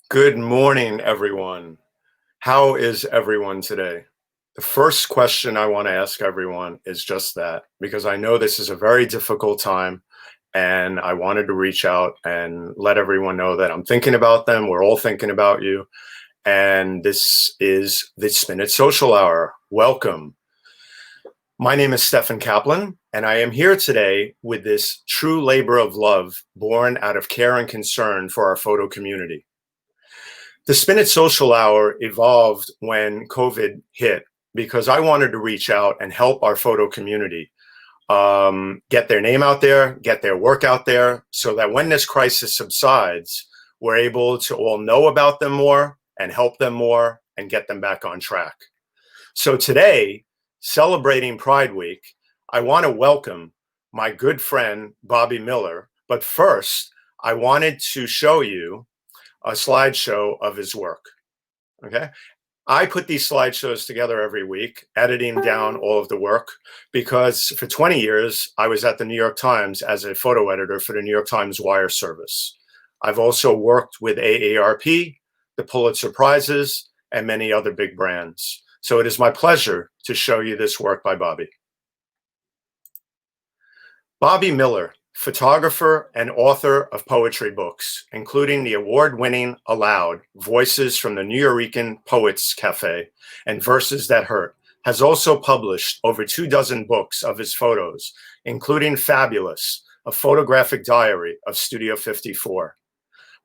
Good morning, everyone. How is everyone today? The first question I want to ask everyone is just that, because I know this is a very difficult time, and I wanted to reach out and let everyone know that I'm thinking about them. We're all thinking about you. And this is the Spin It Social Hour. Welcome. My name is Stefan Kaplan, and I am here today with this true labor of love born out of care and concern for our photo community. The Spin It Social Hour evolved when COVID hit because I wanted to reach out and help our photo community get their name out there, get their work out there, so that when this crisis subsides, we're able to all know about them more and help them more and get them back on track. So today, celebrating Pride Week, I want to welcome my good friend, Bobby Miller. But first, I wanted to show you a slideshow of his work. Okay. I put these slideshows together every week, editing down all of the work, because for 20 years, I was at the New York Times as a photo editor for the New York Times wire service. I've also worked with AARP, the Pulitzer Prizes, and many other big brands. So it is my pleasure to show you this work by Bobby. Bobby Miller, photographer and author of poetry books, including the award-winning Aloud, Voices from the Nuyorican Poets Cafe, and Verses That Hurt, has also published over 24 books of his photos, including Fabulous, a photographic diary of Studio 54.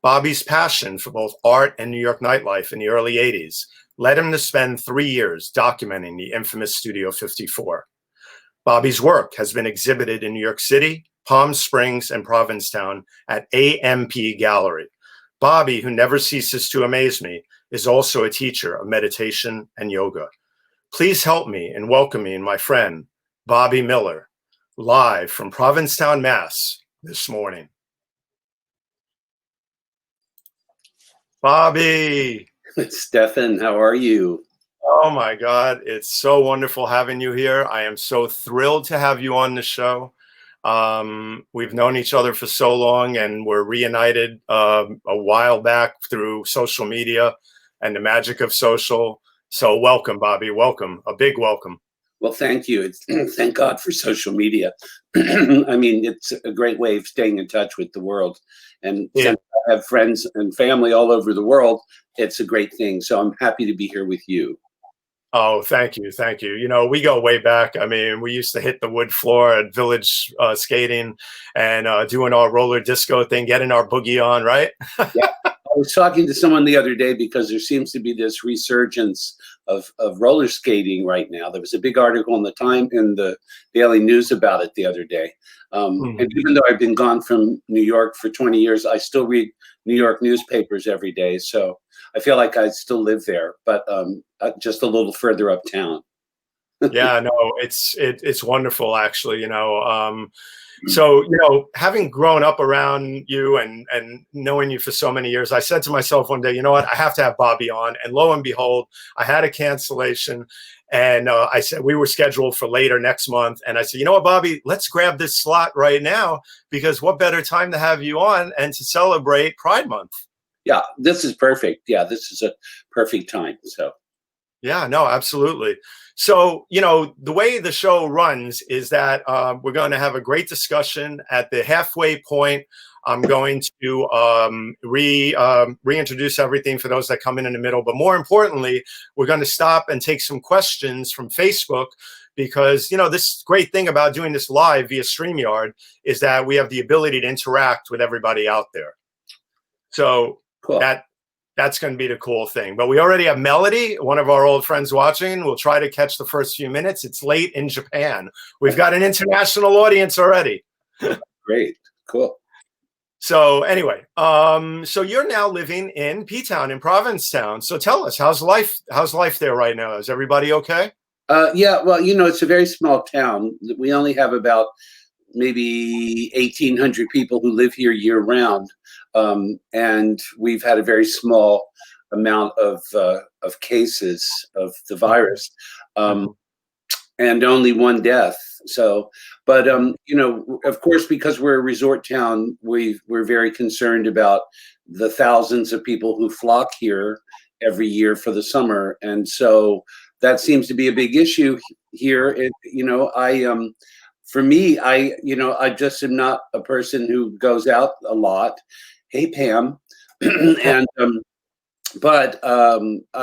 Bobby's passion for both art and New York nightlife in the early 80s led him to spend 3 years documenting the infamous Studio 54. Bobby's work has been exhibited in New York City, Palm Springs, and Provincetown at AMP Gallery. Bobby, who never ceases to amaze me, is also a teacher of meditation and yoga. Please help me in welcoming my friend, Bobby Miller, live from Provincetown, Mass. this morning. Bobby. Stefan, how are you? Oh my God, it's so wonderful having you here. I am so thrilled to have you on the show. We've known each other for so long, and we're reunited a while back through social media and the magic of social. So welcome, Bobby. Welcome. A big welcome. Well, thank you. Thank God for social media. I mean, it's a great way of staying in touch with the world. And since I have friends and family all over the world, it's a great thing. So I'm happy to be here with you. Oh, thank you. Thank you. You know, we go way back. I mean, we used to hit the wood floor at Village skating and doing our roller disco thing, getting our boogie on, right? Yeah. I was talking to someone the other day because there seems to be this resurgence of roller skating right now. There was a big article in the Daily News about it the other day. And even though I've been gone from New York for 20 years, I still read New York newspapers every day. So I feel like I still live there, but just a little further uptown. Yeah, no, it's wonderful, actually. So, having grown up around you and knowing you for so many years, I said to myself one day, you know what, I have to have Bobby on. And lo and behold, I had a cancellation. And I said, we were scheduled for later next month. And I said, you know what, Bobby, let's grab this slot right now, because what better time to have you on and to celebrate Pride Month? Yeah, this is perfect. Yeah, this is a perfect time. So. Yeah, no, absolutely. So, the way the show runs is that we're going to have a great discussion. At the halfway point, I'm going to reintroduce everything for those that come in the middle. But more importantly, we're going to stop and take some questions from Facebook, because, this great thing about doing this live via StreamYard is that we have the ability to interact with everybody out there. So cool. That's going to be the cool thing. But we already have Melody, one of our old friends, watching. We'll try to catch the first few minutes. It's late in Japan. We've got an international audience already. Great. Cool. So anyway, so you're now living in P-Town in Provincetown. So tell us, how's life there right now? Is everybody okay? Yeah, well, it's a very small town. We only have about maybe 1,800 people who live here year round. And we've had a very small amount of cases of the virus. and only one death. So, but you know, of course, because we're a resort town, we're very concerned about the thousands of people who flock here every year for the summer, and so that seems to be a big issue here. You know, for me, I just am not a person who goes out a lot. Hey, Pam, and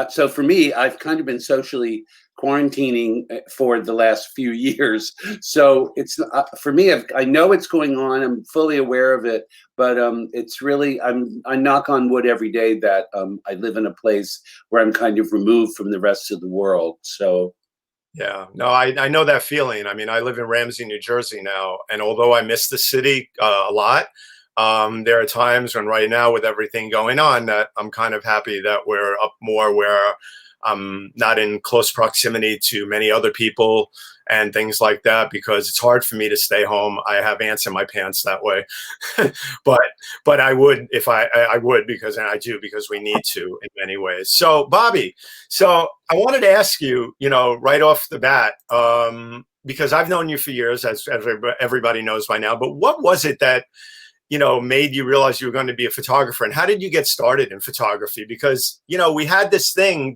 so for me, I've kind of been socially quarantining for the last few years. So it's for me. I know it's going on. I'm fully aware of it, but it's really I knock on wood every day that I live in a place where I'm kind of removed from the rest of the world. So Yeah, no, I know that feeling. I mean, I live in Ramsey, New Jersey now, and although I miss the city a lot, there are times when right now with everything going on that I'm kind of happy that we're up more where I'm not in close proximity to many other people and things like that because it's hard for me to stay home. I have ants in my pants that way, but I would if I would because and I do because we need to in many ways. So Bobby, so I wanted to ask you, you know, right off the bat, because I've known you for years, as everybody knows by now. But what was it that you know, made you realize you were going to be a photographer? And how did you get started in photography? Because, you know, we had this thing,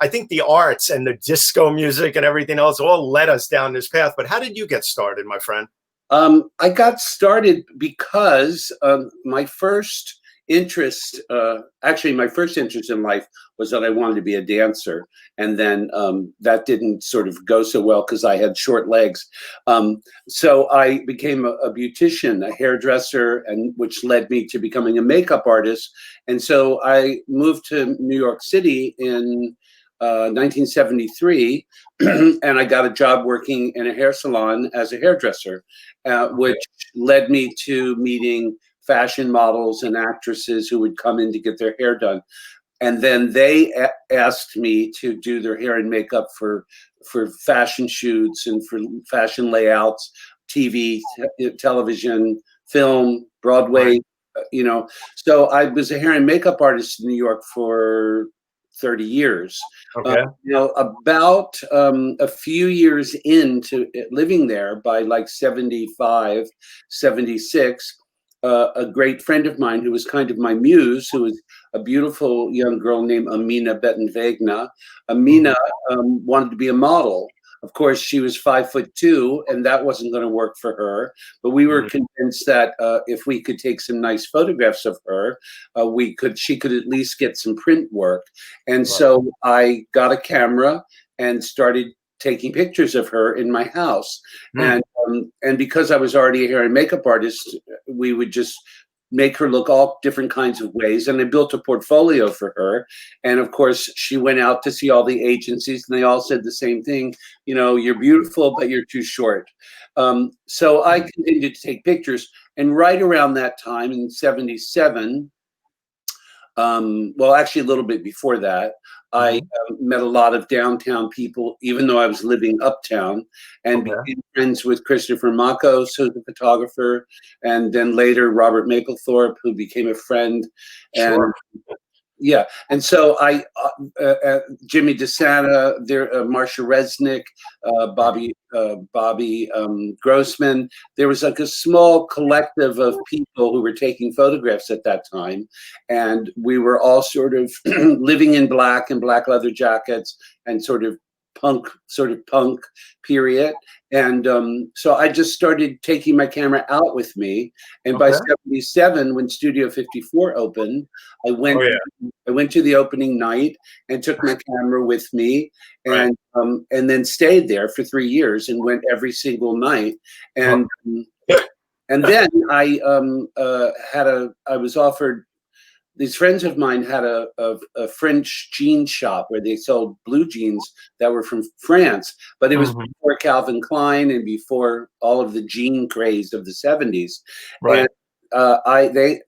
I think the arts and the disco music and everything else all led us down this path. But how did you get started, my friend? I got started because my first interest, actually, my first interest in life was that I wanted to be a dancer. And then that didn't sort of go so well because I had short legs. So I became a beautician, a hairdresser, and which led me to becoming a makeup artist. And so I moved to New York City in 1973, and I got a job working in a hair salon as a hairdresser, which led me to meeting fashion models and actresses who would come in to get their hair done. And then they asked me to do their hair and makeup for fashion shoots and for fashion layouts, TV, television, film, Broadway, you know. So I was a hair and makeup artist in New York for 30 years. Okay. You know, about a few years into living there, by like 75, 76, a great friend of mine who was kind of my muse, who was a beautiful young girl named Amina Bettenwegna. Amina wanted to be a model. Of course, she was 5'2", and that wasn't going to work for her. But we were convinced that if we could take some nice photographs of her, she could at least get some print work. And so I got a camera and started taking pictures of her in my house. And because I was already a hair and makeup artist, we would just make her look all different kinds of ways. And I built a portfolio for her. And of course, she went out to see all the agencies, and they all said the same thing. You know, you're beautiful, but you're too short. So I continued to take pictures. And right around that time in 77, well, actually a little bit before that, I met a lot of downtown people, even though I was living uptown, and became friends with Christopher Makos, who's a photographer, and then later Robert Mapplethorpe, who became a friend. And yeah, and so Jimmy DeSanta, Marsha Resnick, Bobby Grossman. There was like a small collective of people who were taking photographs at that time, and we were all sort of living in black and black leather jackets and sort of punk period. And so I just started taking my camera out with me. And by 77, when Studio 54 opened, I went to the opening night and took my camera with me, and then stayed there for 3 years and went every single night. And and then I was offered. These friends of mine had a French jean shop where they sold blue jeans that were from France, but it was before Calvin Klein and before all of the jean craze of the 70s. And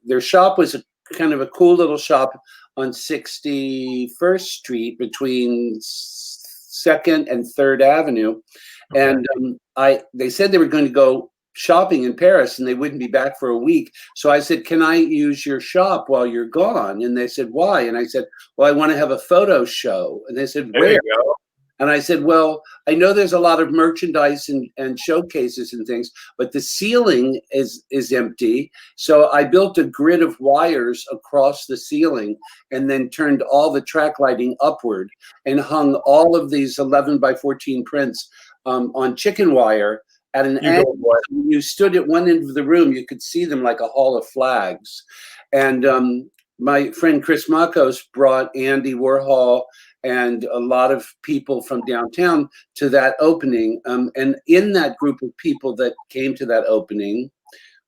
their shop was kind of a cool little shop on 61st Street between 2nd and 3rd Avenue. And they said they were going to go shopping in Paris and they wouldn't be back for a week. So I said, can I use your shop while you're gone? And they said, why? And I said, well, I want to have a photo show. And they said, where? And I said, well, I know there's a lot of merchandise and showcases and things, but the ceiling is empty. So I built a grid of wires across the ceiling and then turned all the track lighting upward and hung all of these 11 by 14 prints on chicken wire at an angle. You stood at one end of the room, you could see them like a hall of flags. And my friend Chris Makos brought Andy Warhol and a lot of people from downtown to that opening. And in that group of people that came to that opening,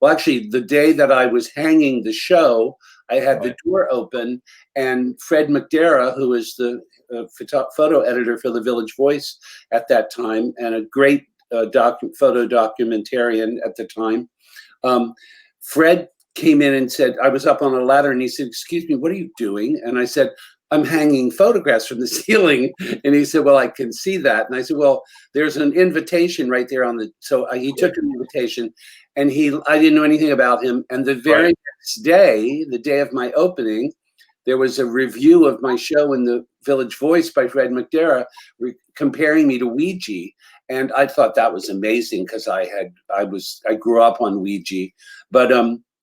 well, actually, the day that I was hanging the show, I had the door open, and Fred McDara, who is the photo editor for the Village Voice at that time, and a great photo documentarian at the time, Fred came in and said, I was up on a ladder, and he said, excuse me, what are you doing? And I said, I'm hanging photographs from the ceiling. And he said, well, I can see that. And I said, well, there's an invitation right there on the, so he took an invitation, and I didn't know anything about him. And the very next day, the day of my opening, there was a review of my show in the Village Voice by Fred McDara, comparing me to Ouija. And I thought that was amazing because I grew up on Ouija. But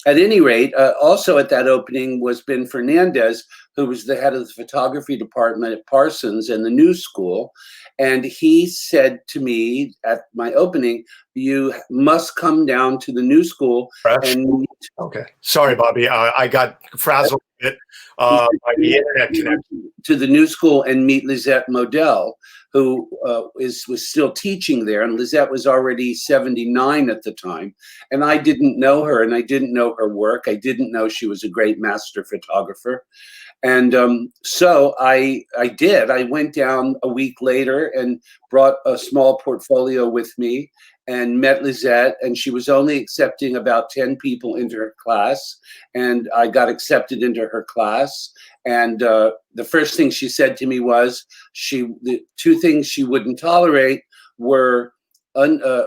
at any rate, also at that opening was Ben Fernandez, who was the head of the photography department at Parsons and the New School. And he said to me at my opening, you must come down to the New School and okay. Sorry, Bobby. I got frazzled a bit by the internet connection. To the New School and meet Lisette Modell, who was still teaching there. And Lisette was already 79 at the time. And I didn't know her, and I didn't know her work. I didn't know she was a great master photographer. And so I did. I went down a week later and brought a small portfolio with me and met Lisette, and she was only accepting about 10 people into her class. And I got accepted into her class. And the first thing she said to me was, the two things she wouldn't tolerate were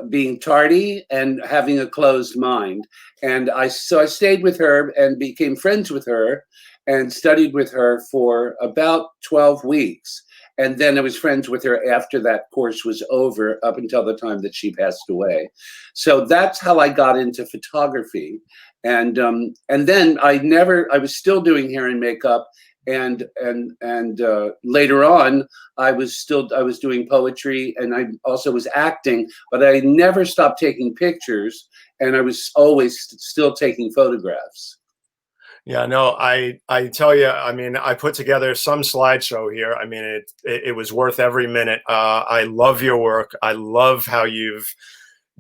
being tardy and having a closed mind. And so I stayed with her and became friends with her and studied with her for about 12 weeks. And then I was friends with her after that course was over, up until the time that she passed away. So that's how I got into photography. And then I was still doing hair and makeup. And later on, I was doing poetry, and I also was acting, but I never stopped taking pictures, and I was always still taking photographs. Yeah, no, I tell you, I mean, I put together some slideshow here. I mean, it was worth every minute. I love your work. I love how you've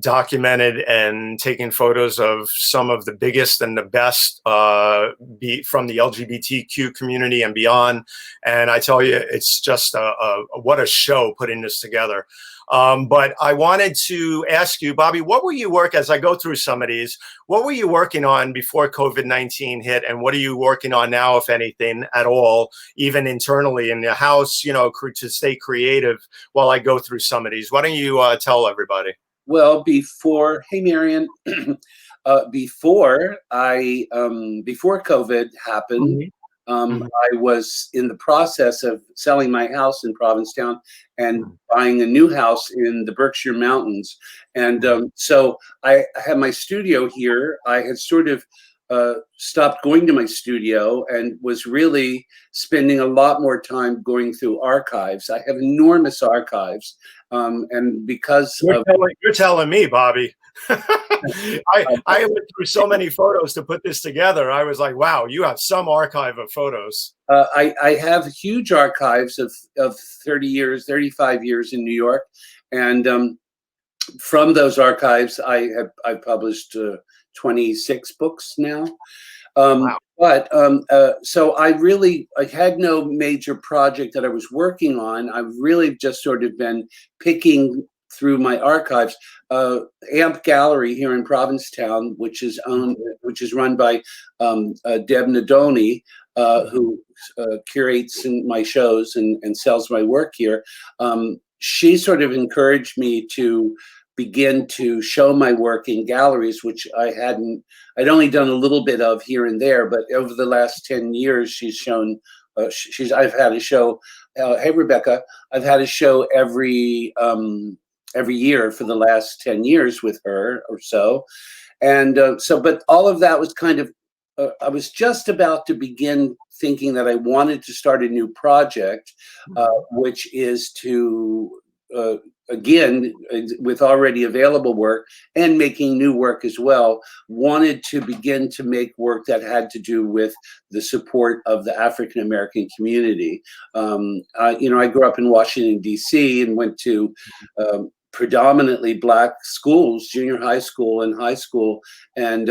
documented and taken photos of some of the biggest and the best from the LGBTQ community and beyond. And I tell you, it's just what a show putting this together. But I wanted to ask you, Bobby, as I go through some of these, what were you working on before COVID-19 hit? And what are you working on now, if anything at all, even internally in the house, to stay creative while I go through some of these? Why don't you tell everybody? Well, hey, Marion, before COVID happened, I was in the process of selling my house in Provincetown and buying a new house in the Berkshire Mountains. And so I had my studio here. I had sort of stopped going to my studio and was really spending a lot more time going through archives. I have enormous archives. And because you're telling me, Bobby. I went through so many photos to put this together. I was like, wow, you have some archive of photos. I have huge archives of 30 years, 35 years in New York. And from those archives, I've published 26 books now. Wow. But so I had no major project that I was working on. I've really just sort of been picking through my archives. AMP Gallery here in Provincetown, which is run by Deb Nadoni, who curates my shows and sells my work here. She sort of encouraged me to begin to show my work in galleries, which I'd only done a little bit of here and there, but over the last 10 years, she's shown, I've had a show hey Rebecca, I've had a show every year for the last 10 years with her or so. And but all of that was kind of, I was just about to begin thinking that I wanted to start a new project, which is to, again, with already available work and making new work as well, wanted to begin to make work that had to do with the support of the African American community. I grew up in Washington, D.C. and went to predominantly Black schools, junior high school and high school, and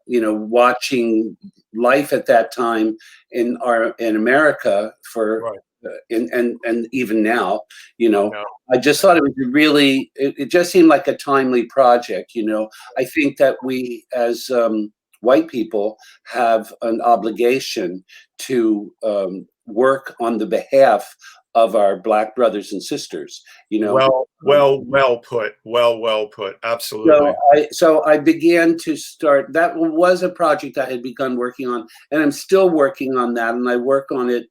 watching life at that time in America for Right. And even now, No. I just thought it was really, it just seemed like a timely project. I think that we as white people have an obligation to work on the behalf of our Black brothers and sisters. Well put. Well put. Absolutely. So I began to start. That was a project I had begun working on, and I'm still working on that. And I work on it.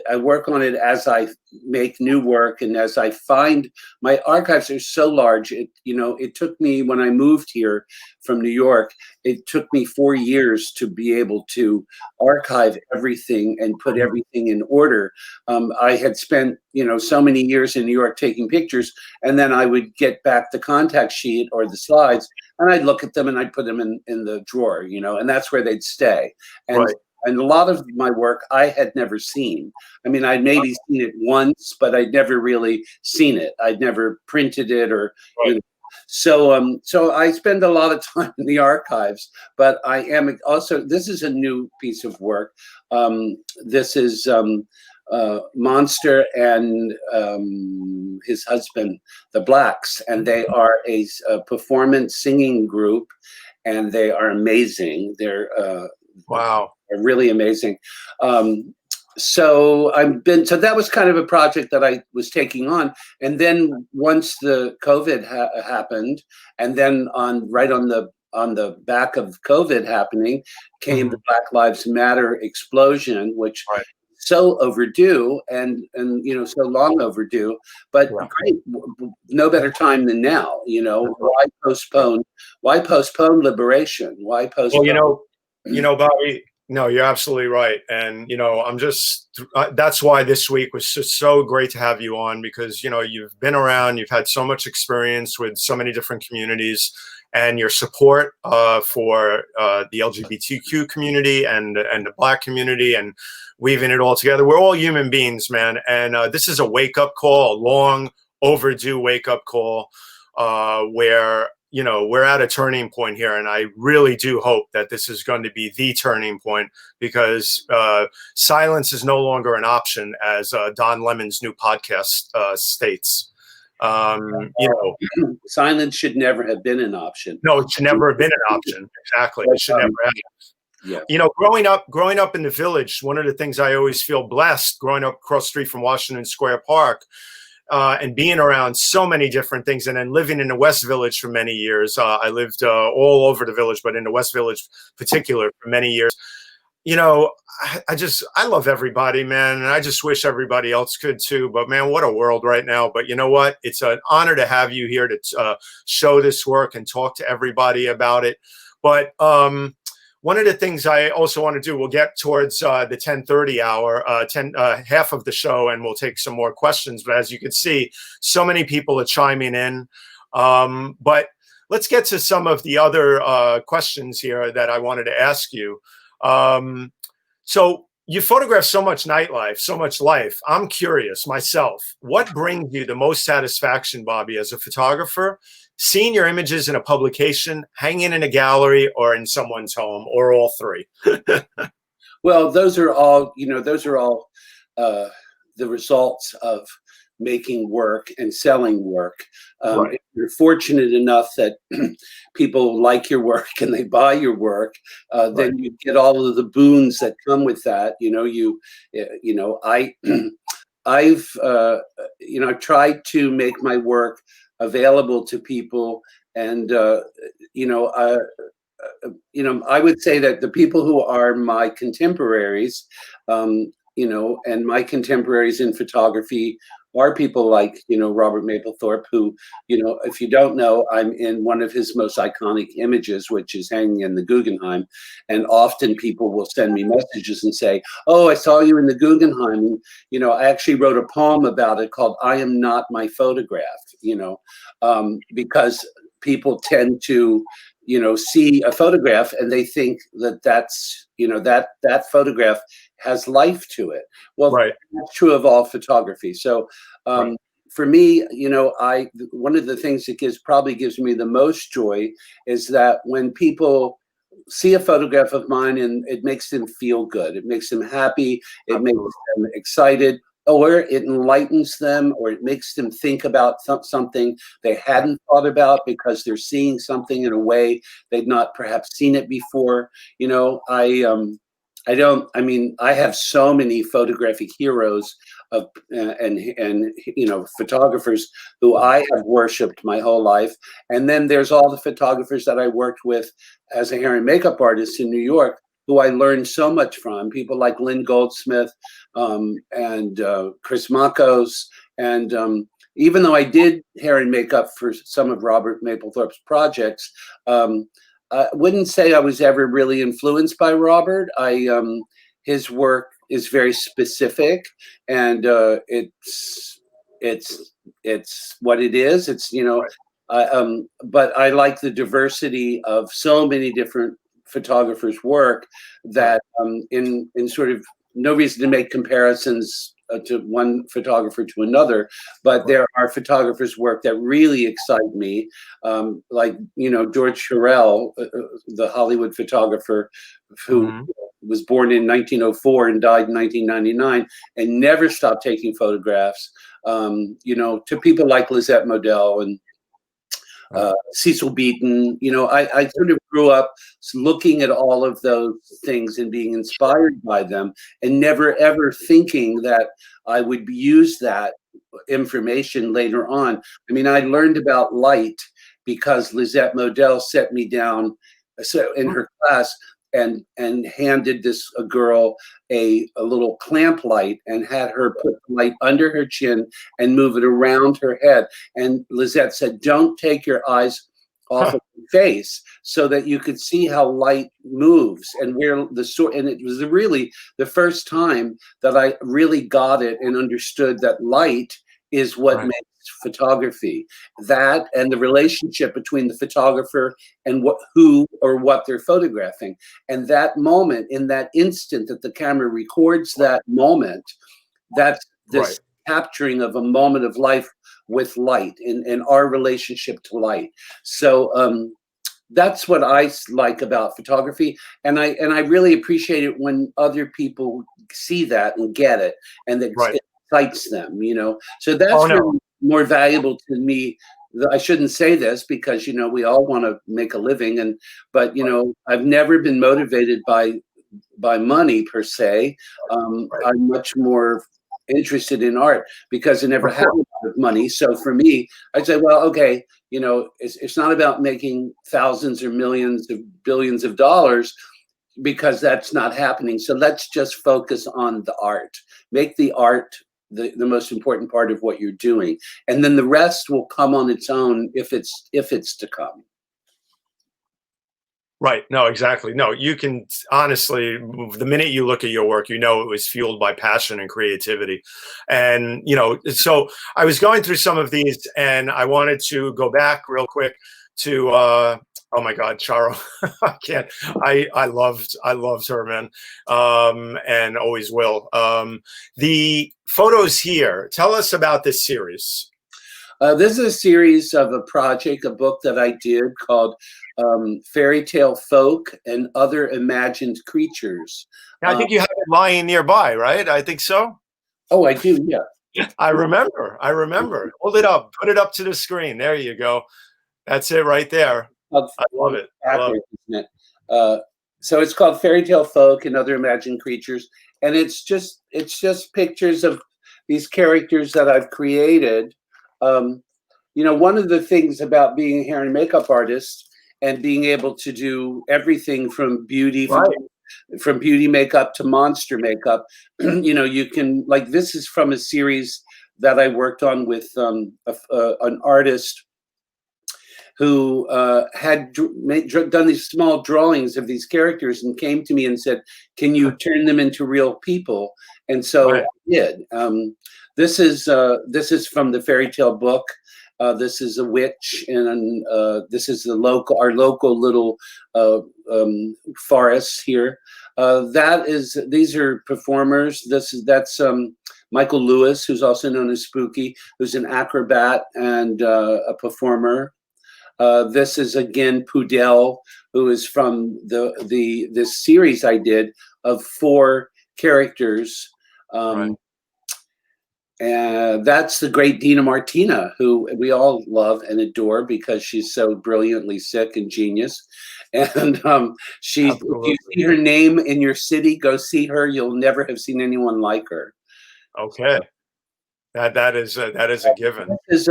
I work on it as I make new work and as I find. My archives are so large. It took me, when I moved here from New York, it took me 4 years to be able to archive everything and put everything in order. I had spent so many years in New York taking pictures, and then I would get back the contact sheet or the slides, and I'd look at them and I'd put them in the drawer, and that's where they'd stay. And Right. And a lot of my work I had never seen. I mean, I'd maybe seen it once, but I'd never really seen it. I'd never printed it or, Right. So I spend a lot of time in the archives, but I am also, this is a new piece of work. This is Monster and his husband, the Blacks, and they are a performance singing group, and they are amazing. They're Wow. really amazing. So that was kind of a project that I was taking on. And then once the COVID happened, and then right on the back of COVID happening came the Black Lives Matter explosion, which Right. so overdue and so long overdue, but great, no better time than now. Why postpone liberation? Why postpone? Well, Bobby, no, you're absolutely right. And, that's why this week was just so great to have you on, because, you've been around, you've had so much experience with so many different communities, and your support for the LGBTQ community and the Black community, and weaving it all together. We're all human beings, man. And this is a wake-up call, a long overdue wake-up call, where we're at a turning point here, and I really do hope that this is going to be the turning point, because silence is no longer an option, as Don Lemon's new podcast states. Silence should never have been an option. No, it should never have been an option. Exactly, it should never have. Yeah. Growing up in the Village, one of the things I always feel blessed, growing up across the street from Washington Square Park, and being around so many different things, and then living in the West Village for many years. I lived all over the Village, but in the West Village particular for many years. I love everybody, man, and I just wish everybody else could too. But man, what a world right now. But you know what? It's an honor to have you here to show this work and talk to everybody about it. But one of the things I also want to do, we'll get towards the 10:30 hour, half of the show, and we'll take some more questions. But as you can see, so many people are chiming in. But let's get to some of the other questions here that I wanted to ask you. So you photograph so much nightlife, so much life. I'm curious myself, what brings you the most satisfaction, Bobby, as a photographer? Seeing your images in a publication, hanging in a gallery, or in someone's home, or all three? Well, those are all the results of making work and selling work. Right. If you're fortunate enough that people like your work and they buy your work, then you get all of the boons that come with that. I've tried to make my work available to people, and I would say that the people who are my contemporaries, and my contemporaries in photography are people like, Robert Mapplethorpe, who, if you don't know, I'm in one of his most iconic images, which is hanging in the Guggenheim. And often people will send me messages and say, oh, I saw you in the Guggenheim. And, I actually wrote a poem about it called I Am Not My Photograph, because people tend to, see a photograph and they think that's, that photograph has life to it. Well, Right. that's true of all photography. So Right. for me, one of the things that probably gives me the most joy is that when people see a photograph of mine and it makes them feel good, it makes them happy, it makes them excited, or it enlightens them, or it makes them think about something they hadn't thought about because they're seeing something in a way they'd not perhaps seen it before. I have so many photographic heroes of and photographers who I have worshipped my whole life. And then there's all the photographers that I worked with as a hair and makeup artist in New York, who I learned so much from. People like Lynn Goldsmith and Chris Makos. And even though I did hair and makeup for some of Robert Mapplethorpe's projects, I wouldn't say I was ever really influenced by Robert. His work is very specific, and it's what it is. It's but I like the diversity of so many different photographers' work that in sort of no reason to make comparisons to one photographer to another, but there are photographers' work that really excite me, like George Churel, the Hollywood photographer who was born in 1904 and died in 1999, and never stopped taking photographs. To people like Lisette Modell and Cecil Beaton. I sort of grew up looking at all of those things and being inspired by them, and never ever thinking that I would use that information later on. I mean, I learned about light because Lisette Modell set me down in her class and handed a girl a little clamp light and had her put the light under her chin and move it around her head. And Lisette said, don't take your eyes off of your face, so that you could see how light moves and where the source. And it was really the first time that I really got it and understood that light is what makes photography. That and the relationship between the photographer and what they're photographing. And that moment, in that instant that the camera records that moment, that's this capturing of a moment of life with light and our relationship to light. So that's what I like about photography, and I really appreciate it when other people see that and get it, and it excites them. So that's really more valuable to me. I shouldn't say this because we all want to make a living, but I've never been motivated by money per se. I'm much more interested in art because I never had a lot of money. So for me, I'd say, well, okay, it's not about making thousands or millions of billions of dollars, because that's not happening. So let's just focus on the art. Make the art the most important part of what you're doing, and then the rest will come on its own if it's to come. Right. No, exactly. No, you can honestly, the minute you look at your work, it was fueled by passion and creativity. And, so I was going through some of these and I wanted to go back real quick to, oh my God, Charo. I can't, I loved her, man. And always will. The photos here, tell us about this series. This is a series of a book that I did called Fairy Tale Folk and Other Imagined Creatures. I think you have it lying nearby, right? I think so. Oh, I do, yeah. I remember. Hold it up. Put it up to the screen. There you go. That's it right there. I love it. Isn't it? So it's called Fairy Tale Folk and Other Imagined Creatures. And it's just pictures of these characters that I've created. One of the things about being a hair and makeup artist and being able to do everything from beauty from beauty makeup to monster makeup. You know, you can, like, this is from a series that I worked on with an artist who had done these small drawings of these characters and came to me and said, "Can you turn them into real people?" And so I did. This is from the fairy tale book. This is a witch, and this is our local little forest here. These are performers. That's Michael Lewis, who's also known as Spooky, who's an acrobat and a performer. This is again Pudel, who is from this series I did of 4 characters. And that's the great Dina Martina, who we all love and adore because she's so brilliantly sick and genius. And if you see her name in your city, go see her. You'll never have seen anyone like her. Okay. That is a given. This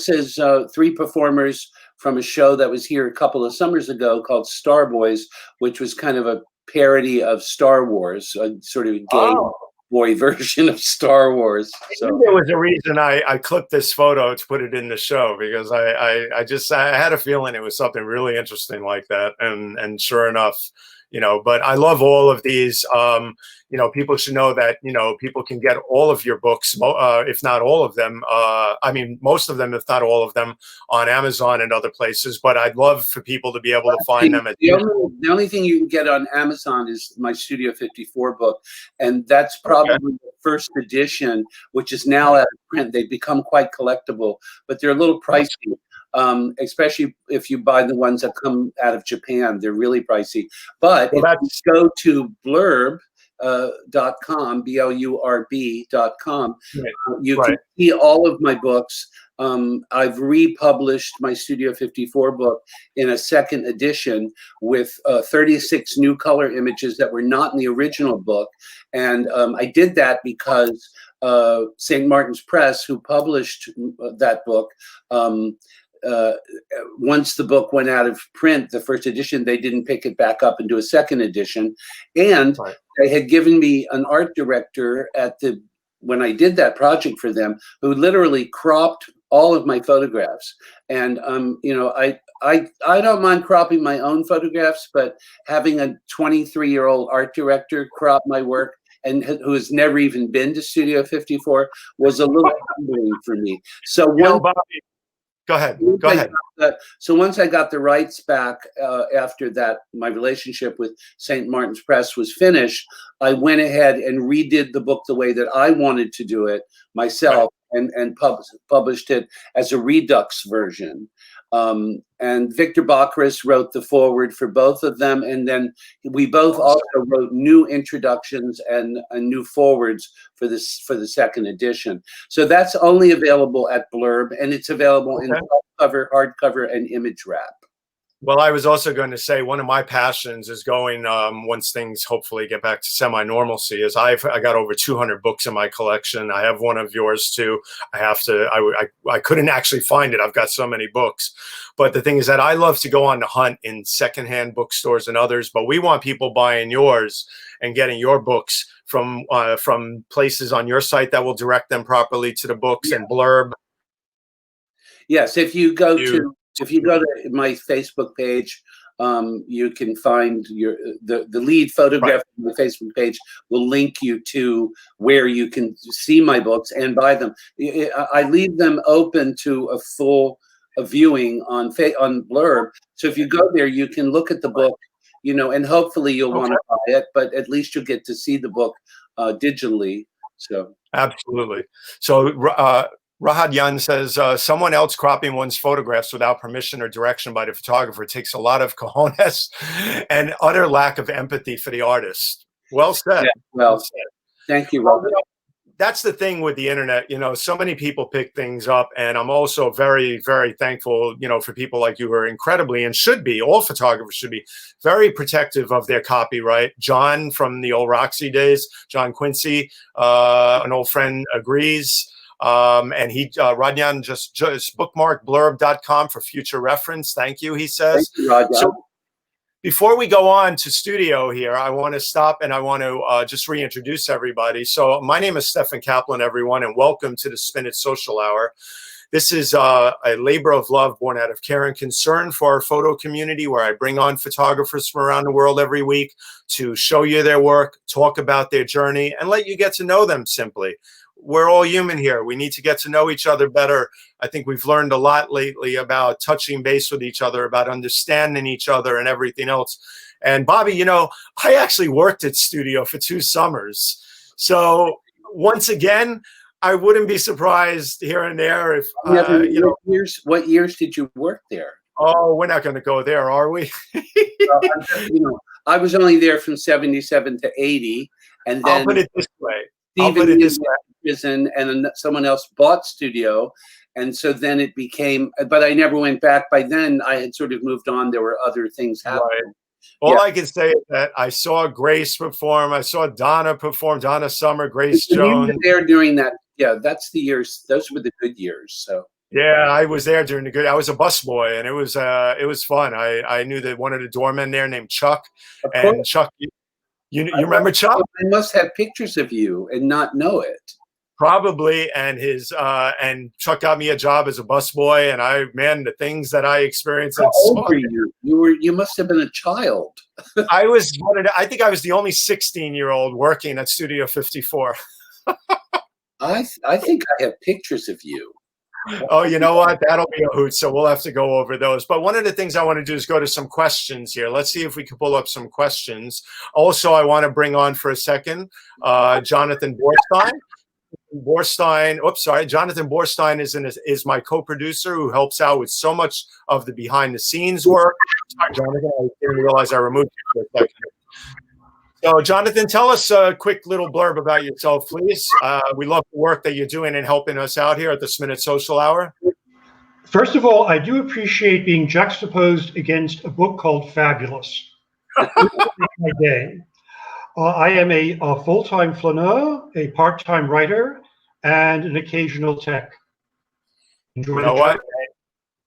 is 3 performers from a show that was here a couple of summers ago called Star Boys, which was kind of a parody of Star Wars, a sort of gay boy version of Star Wars. So there was a reason I clipped this photo to put it in the show, because I had a feeling it was something really interesting like that, and sure enough, you know. But I love all of these. You know, people should know that, you know, people can get all of your books, if not all of them. I mean, most of them, if not all of them, on Amazon and other places. But I'd love for people to be able to find them. The only thing you can get on Amazon is my Studio 54 book, and that's probably the first edition, which is now out of print. They've become quite collectible, but they're a little pricey. Especially if you buy the ones that come out of Japan, they're really pricey. But if you go to blurb.com, blurb.com, you can see all of my books. I've republished my Studio 54 book in a second edition with 36 new color images that were not in the original book. And I did that because St. Martin's Press, who published that book, once the book went out of print, the first edition, they didn't pick it back up and do a second edition. And they had given me an art director when I did that project for them, who literally cropped all of my photographs. And you know, I don't mind cropping my own photographs, but having a 23-year-old art director crop my work, and who has never even been to Studio 54, was a little humbling for me. So Go ahead. So once I got the rights back, after that, my relationship with St. Martin's Press was finished, I went ahead and redid the book the way that I wanted to do it myself, and published it as a redux version. And Victor Bacchus wrote the foreword for both of them, and then we both also wrote new introductions and new forewords for the second edition. So that's only available at Blurb, and it's available in softcover, hardcover, and image wrap. Well, I was also going to say, one of my passions is going, once things hopefully get back to semi-normalcy, is I got over 200 books in my collection. I have one of yours too. I couldn't actually find it. I've got so many books. But the thing is that I love to go on the hunt in secondhand bookstores and others, but we want people buying yours and getting your books from places on your site that will direct them properly to the books. And Blurb. Yes, if you go to my Facebook page, you can find the lead photograph on the Facebook page will link you to where you can see my books and buy them. I leave them open to a full viewing on Blurb. So if you go there, you can look at the book, you know, and hopefully you'll want to buy it, but at least you'll get to see the book digitally. So absolutely. So Rahad Yan says, someone else cropping one's photographs without permission or direction by the photographer takes a lot of cojones and utter lack of empathy for the artist. Well said. Yeah, well said. Thank you, Robert. That's the thing with the internet. You know, so many people pick things up, and I'm also very, very thankful, you know, for people like you who are incredibly, and should be, all photographers should be very protective of their copyright. John from the old Roxy days, John Quincy, an old friend, agrees. And Radyan just bookmarked blurb.com for future reference. Thank you, he says. Thank you, Radyan. before we go on to studio here, I want to stop and I want to just reintroduce everybody. So my name is Stefan Kaplan, everyone, and welcome to the Spin It Social Hour. This is a labor of love born out of care and concern for our photo community, where I bring on photographers from around the world every week to show you their work, talk about their journey, and let you get to know them simply. We're all human here. We need to get to know each other better. I think we've learned a lot lately about touching base with each other, about understanding each other and everything else. And Bobby, you know, I actually worked at studio for 2 summers. So once again, I wouldn't be surprised here and there if, you know. What years did you work there? Oh, we're not going to go there, are we? You know, I was only there from 77 to 80. And then I'll put it this way. Prison, and then someone else bought studio. And so then it became, but I never went back. By then I had sort of moved on. There were other things happening. Right. All I can say is that I saw Grace perform. I saw Donna perform, Donna Summer, Grace Jones. You were there during that. Yeah, that's the years. Those were the good years. So yeah, I was there during the good. I was a busboy, and it was fun. I knew that one of the doormen there named Chuck, and Chuck, you remember Chuck? I must have pictures of you and not know it. Probably, and and Chuck got me a job as a busboy, and man, the things that I experienced. How old were you? You must have been a child. I think I was the only 16-year-old working at Studio 54. I think I have pictures of you. Oh, you know what? That'll be a hoot. So we'll have to go over those. But one of the things I want to do is go to some questions here. Let's see if we can pull up some questions. Also, I want to bring on for a second Jonathan Borstein. Jonathan Borstein is my co-producer who helps out with so much of the behind-the-scenes work. Sorry, Jonathan, I didn't realize I removed you for a second. So, Jonathan, tell us a quick little blurb about yourself, please. We love the work that you're doing and helping us out here at the Spin It Social Hour. First of all, I do appreciate being juxtaposed against a book called Fabulous. My day. I am a full-time flaneur, a part-time writer, and an occasional tech. Enjoy. You know what?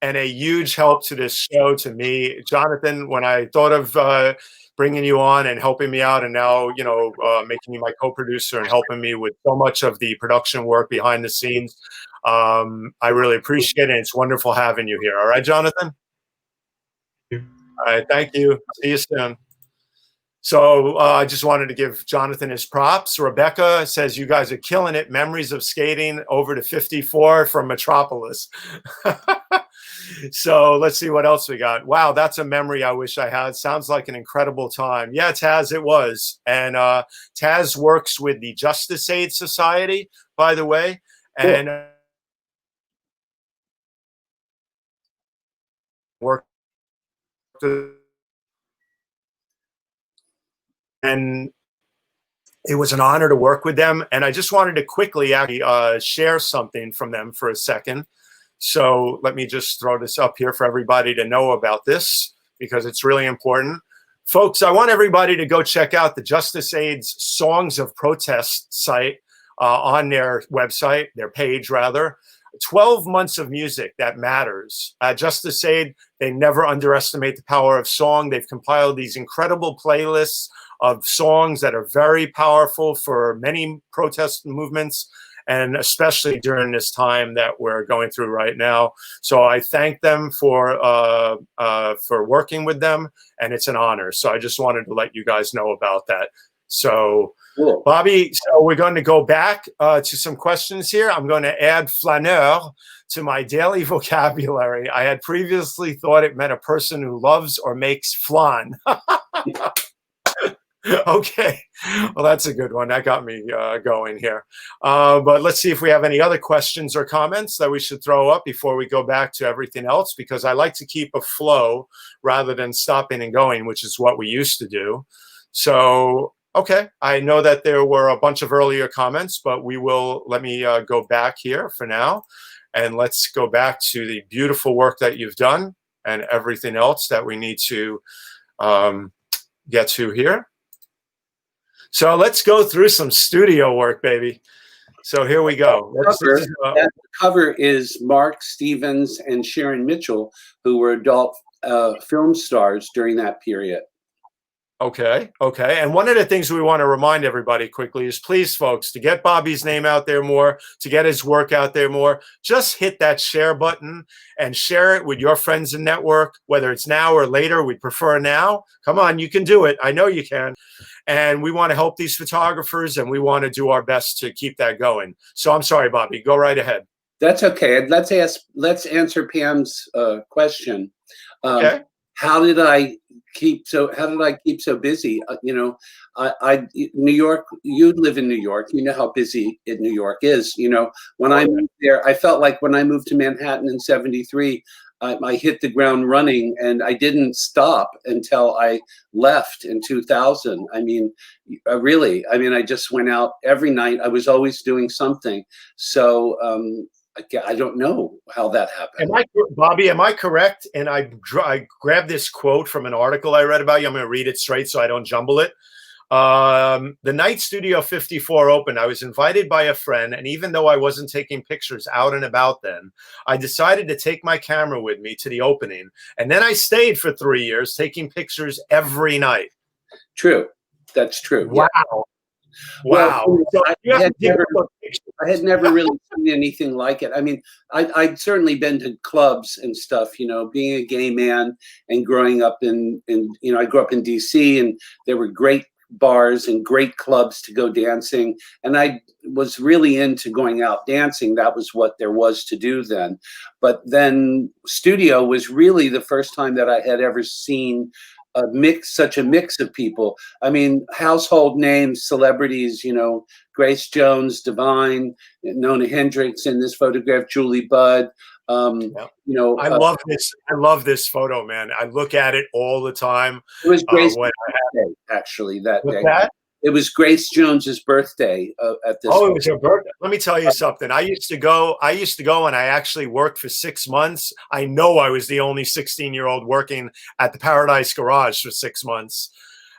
And a huge help to this show to me, Jonathan, when I thought of bringing you on and helping me out, and now, you know, making you my co-producer and helping me with so much of the production work behind the scenes. I really appreciate it. It's wonderful having you here. All right, Jonathan? Thank you. All right, thank you. See you soon. So I just wanted to give Jonathan his props. Rebecca says, you guys are killing it. Memories of skating over to 54 from Metropolis. So let's see what else we got. Wow, that's a memory I wish I had. Sounds like an incredible time. Yeah, Taz, it was. And Taz works with the Justice Aid Society, by the way. And and it was an honor to work with them. And I just wanted to quickly actually share something from them for a second. So let me just throw this up here for everybody to know about this, because it's really important. Folks, I want everybody to go check out the Justice Aid's Songs of Protest site on their website, their page rather. 12 months of music that matters. Justice Aid, they never underestimate the power of song. They've compiled these incredible playlists of songs that are very powerful for many protest movements, and especially during this time that we're going through right now. So I thank them for working with them, and it's an honor. So I just wanted to let you guys know about that. So, cool. Bobby, so we're going to go back to some questions here. I'm going to add flaneur to my daily vocabulary. I had previously thought it meant a person who loves or makes flan. Okay, well, that's a good one. That got me going here. But let's see if we have any other questions or comments that we should throw up before we go back to everything else, because I like to keep a flow rather than stopping and going, which is what we used to do. So, okay, I know that there were a bunch of earlier comments, but let me go back here for now. And let's go back to the beautiful work that you've done and everything else that we need to get to here. So let's go through some studio work, baby. So here we go. The cover is Mark Stevens and Sharon Mitchell, who were adult film stars during that period. Okay. Okay. And one of the things we want to remind everybody quickly is, please, folks, to get Bobby's name out there more, to get his work out there more, just hit that share button and share it with your friends and network, whether it's now or later. We prefer now. Come on, you can do it. I know you can. And we want to help these photographers, and we want to do our best to keep that going. So I'm sorry, Bobby, go right ahead. That's okay. Let's answer Pam's question. Okay. How did I keep so busy? New York, you live in New York, you know how busy in New York is. When I moved there, I felt like when I moved to Manhattan in 73, I hit the ground running, and I didn't stop until I left in 2000. I mean, I just went out every night. I was always doing something. So I don't know how that happened. Bobby, am I correct? And I grabbed this quote from an article I read about you. I'm going to read it straight so I don't jumble it. The night Studio 54 opened, I was invited by a friend, and even though I wasn't taking pictures out and about then, I decided to take my camera with me to the opening. And then I stayed for 3 years taking pictures every night. True. That's true. Wow. Yeah. Wow. Well, I had never really seen anything like it. I mean, I'd certainly been to clubs and stuff, being a gay man and growing up I grew up in DC, and there were great bars and great clubs to go dancing. And I was really into going out dancing. That was what there was to do then. But then studio was really the first time that I had ever seen such a mix of people. I mean, household names, celebrities, Grace Jones, Divine, Nona Hendrix in this photograph, Julie Budd. I love this. I love this photo, man. I look at it all the time. It was Grace's birthday, actually, that day. It was Grace Jones's birthday at this. Oh, it was her birthday. Let me tell you something. I used to go and I actually worked for 6 months. I know I was the only 16-year-old working at the Paradise Garage for 6 months.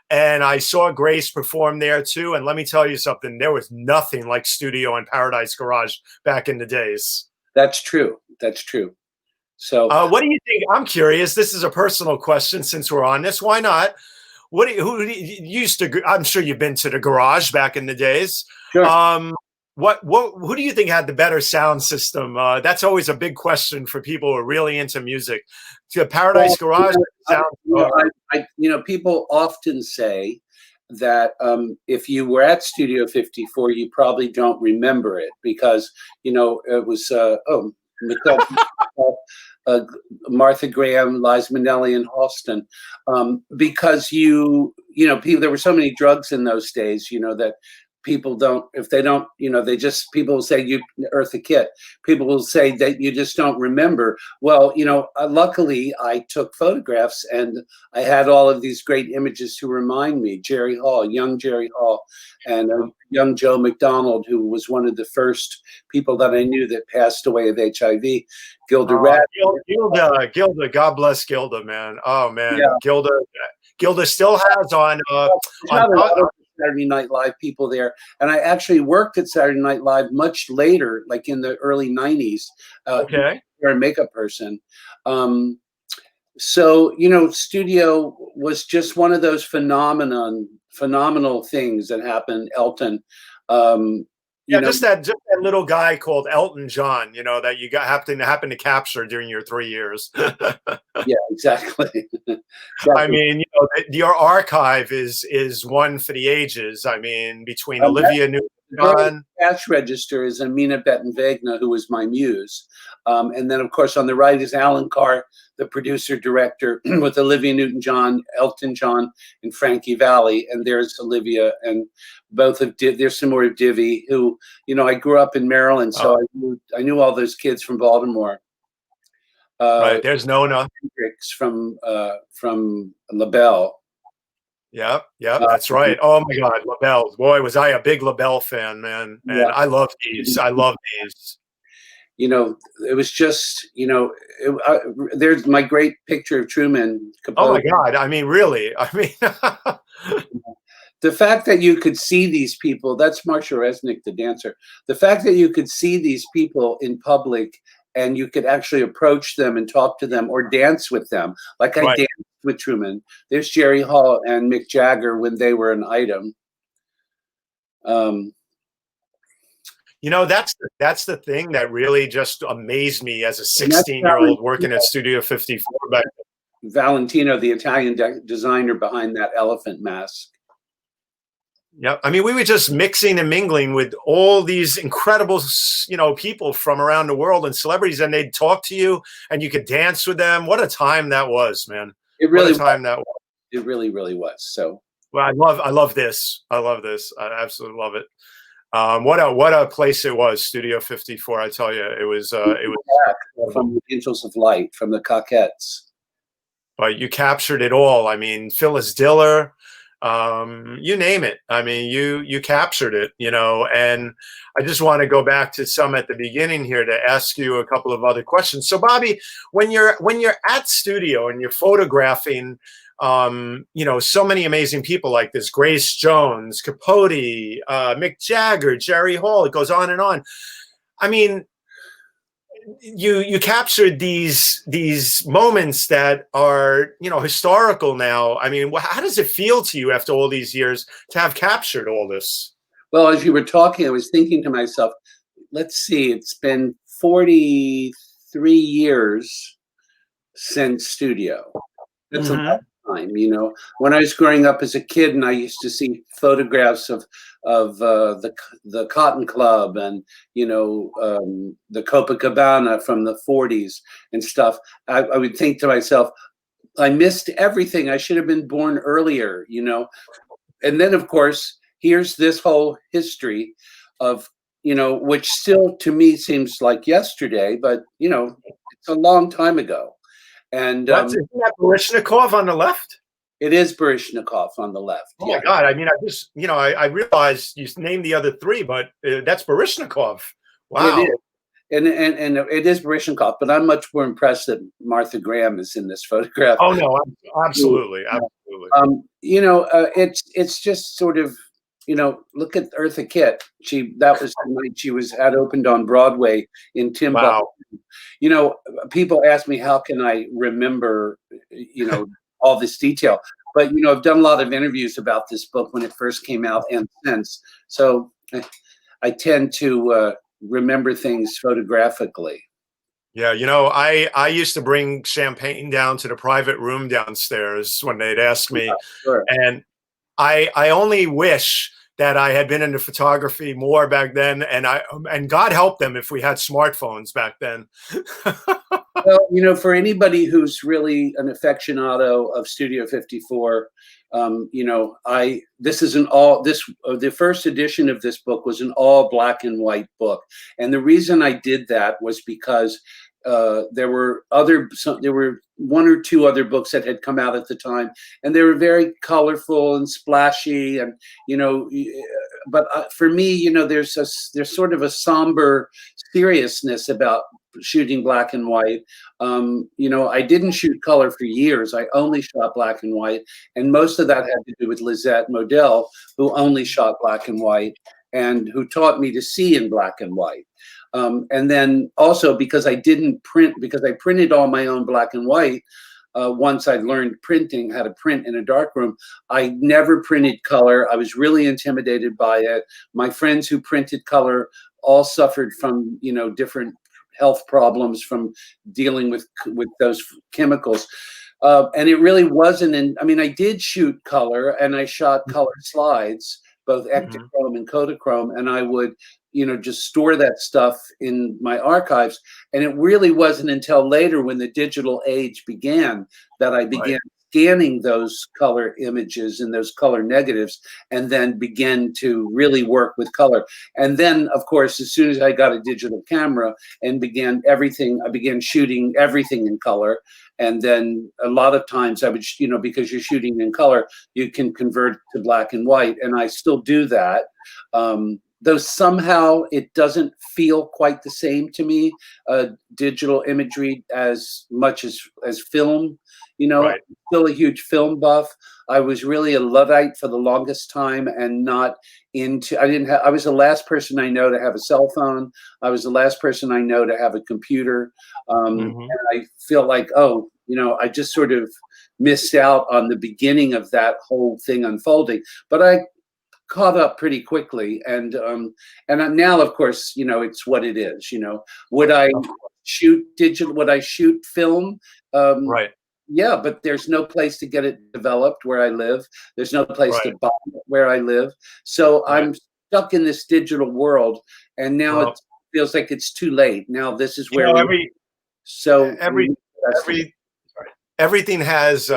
And I saw Grace perform there too. And let me tell you something. There was nothing like studio and Paradise Garage back in the days. That's true. That's true. So what do you think? I'm curious. This is a personal question since we're on this. Why not? Who used to? I'm sure you've been to the garage back in the days. Sure. Who do you think had the better sound system? That's always a big question for people who are really into music. To Paradise Garage, people often say that if you were at Studio 54, you probably don't remember it because it was Martha Graham, Liza Minnelli, and Halston, because there were so many drugs in those days, that people don't, if they don't, people will say you Eartha Kitt. People will say that you just don't remember. Well, luckily I took photographs and I had all of these great images to remind me. Jerry Hall, young Jerry Hall, and young Joe McDonald, who was one of the first people that I knew that passed away of HIV. Gilda, God bless Gilda, man. Oh man, yeah. Gilda still has on Saturday Night Live people there, and I actually worked at Saturday Night Live much later, like in the early 90s. Okay. You're a makeup person. So, studio was just one of those phenomenal things that happened. Elton, just that little guy called Elton John, that you happen to capture during your 3 years. Yeah, exactly. I mean, your archive is one for the ages. I mean, between Olivia Newton-John, cash register is Amina Bettenvegna, who was my muse, and then of course on the right is Alan Carr, the producer director, with Olivia Newton-John, Elton John, and Frankie Valli, and there's Olivia, and both of there's some more of Divi, who I grew up in Maryland, so I knew all those kids from Baltimore. Right, there's Nona from LaBelle. Yeah, that's right. Oh my God, LaBelle. Boy, was I a big LaBelle fan, man. And I love these. It was just, there's my great picture of Truman Capote. Oh my God. I mean, really. I mean, the fact that you could see these people, that's Marsha Resnick, the dancer. The fact that you could see these people in public and you could actually approach them and talk to them or dance with them. Like I Right. danced with Truman. There's Jerry Hall and Mick Jagger when they were an item. You know, that's the thing that really just amazed me as a And that's 16-year-old working at Studio 54 back then. Valentino, the Italian designer behind that elephant mask. Yeah, I mean, we were just mixing and mingling with all these incredible, people from around the world and celebrities, and they'd talk to you, and you could dance with them. What a time that was, man! It really what a time that was. It really, really was. So, well, I love this. I love this. I absolutely love it. What a place it was, Studio 54. I tell you, it was from the Angels of Light, from the Coquettes. But you captured it all. I mean, Phyllis Diller, you name it. I mean, you captured it, and I just want to go back to some at the beginning here to ask you a couple of other questions. So Bobby, when you're at studio and you're photographing, so many amazing people like this, Grace Jones, Capote, Mick Jagger, Jerry Hall, it goes on and on. I mean, you captured these moments that are historical now. I mean, how does it feel to you after all these years to have captured all this? Well, as you were talking, I was thinking to myself, let's see, it's been 43 years since studio. That's a long time. When I was growing up as a kid, and I used to see photographs of the Cotton Club and the Copacabana from the 40s and stuff, I would think to myself, I missed everything. I should have been born earlier, And then, of course, here's this whole history of which still to me seems like yesterday, but it's a long time ago. And isn't that Baryshnikov on the left? It is Baryshnikov on the left. Oh my God! I mean, I just I realized you named the other three, but that's Baryshnikov. Wow. It is. And it is Baryshnikov, but I'm much more impressed that Martha Graham is in this photograph. Oh no, absolutely. It's just sort of, look at Eartha Kitt. That was the night she had opened on Broadway in Timbuktu. Wow. People ask me, how can I remember, all this detail? But, I've done a lot of interviews about this book when it first came out and since. So I tend to remember things photographically. Yeah, I used to bring champagne down to the private room downstairs when they'd ask me. Yeah, sure. And I only wish that I had been into photography more back then, and God help them if we had smartphones back then. Well, for anybody who's really an aficionado of Studio 54, the first edition of this book was an all black and white book, and the reason I did that was because there were one or two other books that had come out at the time, and they were very colorful and splashy, and but for me, there's sort of a somber seriousness about shooting black and white. I didn't shoot color for years. I only shot black and white, and most of that had to do with Lisette Modell, who only shot black and white and who taught me to see in black and white. And then also because I didn't print, because I printed all my own black and white. Once I learned printing, how to print in a darkroom, I never printed color. I was really intimidated by it. My friends who printed color all suffered from, different health problems from dealing with those chemicals. And it really wasn't I did shoot color, and I shot color slides, both Ektachrome and Kodachrome, and I would, just store that stuff in my archives. And it really wasn't until later, when the digital age began, that I began scanning those color images and those color negatives, and then began to really work with color. And then, of course, as soon as I got a digital camera and I began shooting everything in color. And then a lot of times I would, because you're shooting in color, you can convert to black and white. And I still do that. though somehow it doesn't feel quite the same to me, digital imagery as much as film. You know, Right. I'm still a huge film buff. I was really a Luddite for the longest time and not into, I was the last person I know to have a cell phone. I was the last person I know to have a computer. And I feel like, oh, you know, I just sort of missed out on the beginning of that whole thing unfolding. But I caught up pretty quickly, and now, of course, you know, it's what it is. You know, would I shoot digital? Would I shoot film? Right. Yeah, but there's no place to get it developed where I live. There's no place to Right. buy it where I live. So Right. I'm stuck in this digital world, and now Well, it feels like it's too late. Now this is you where know, we. So every everything has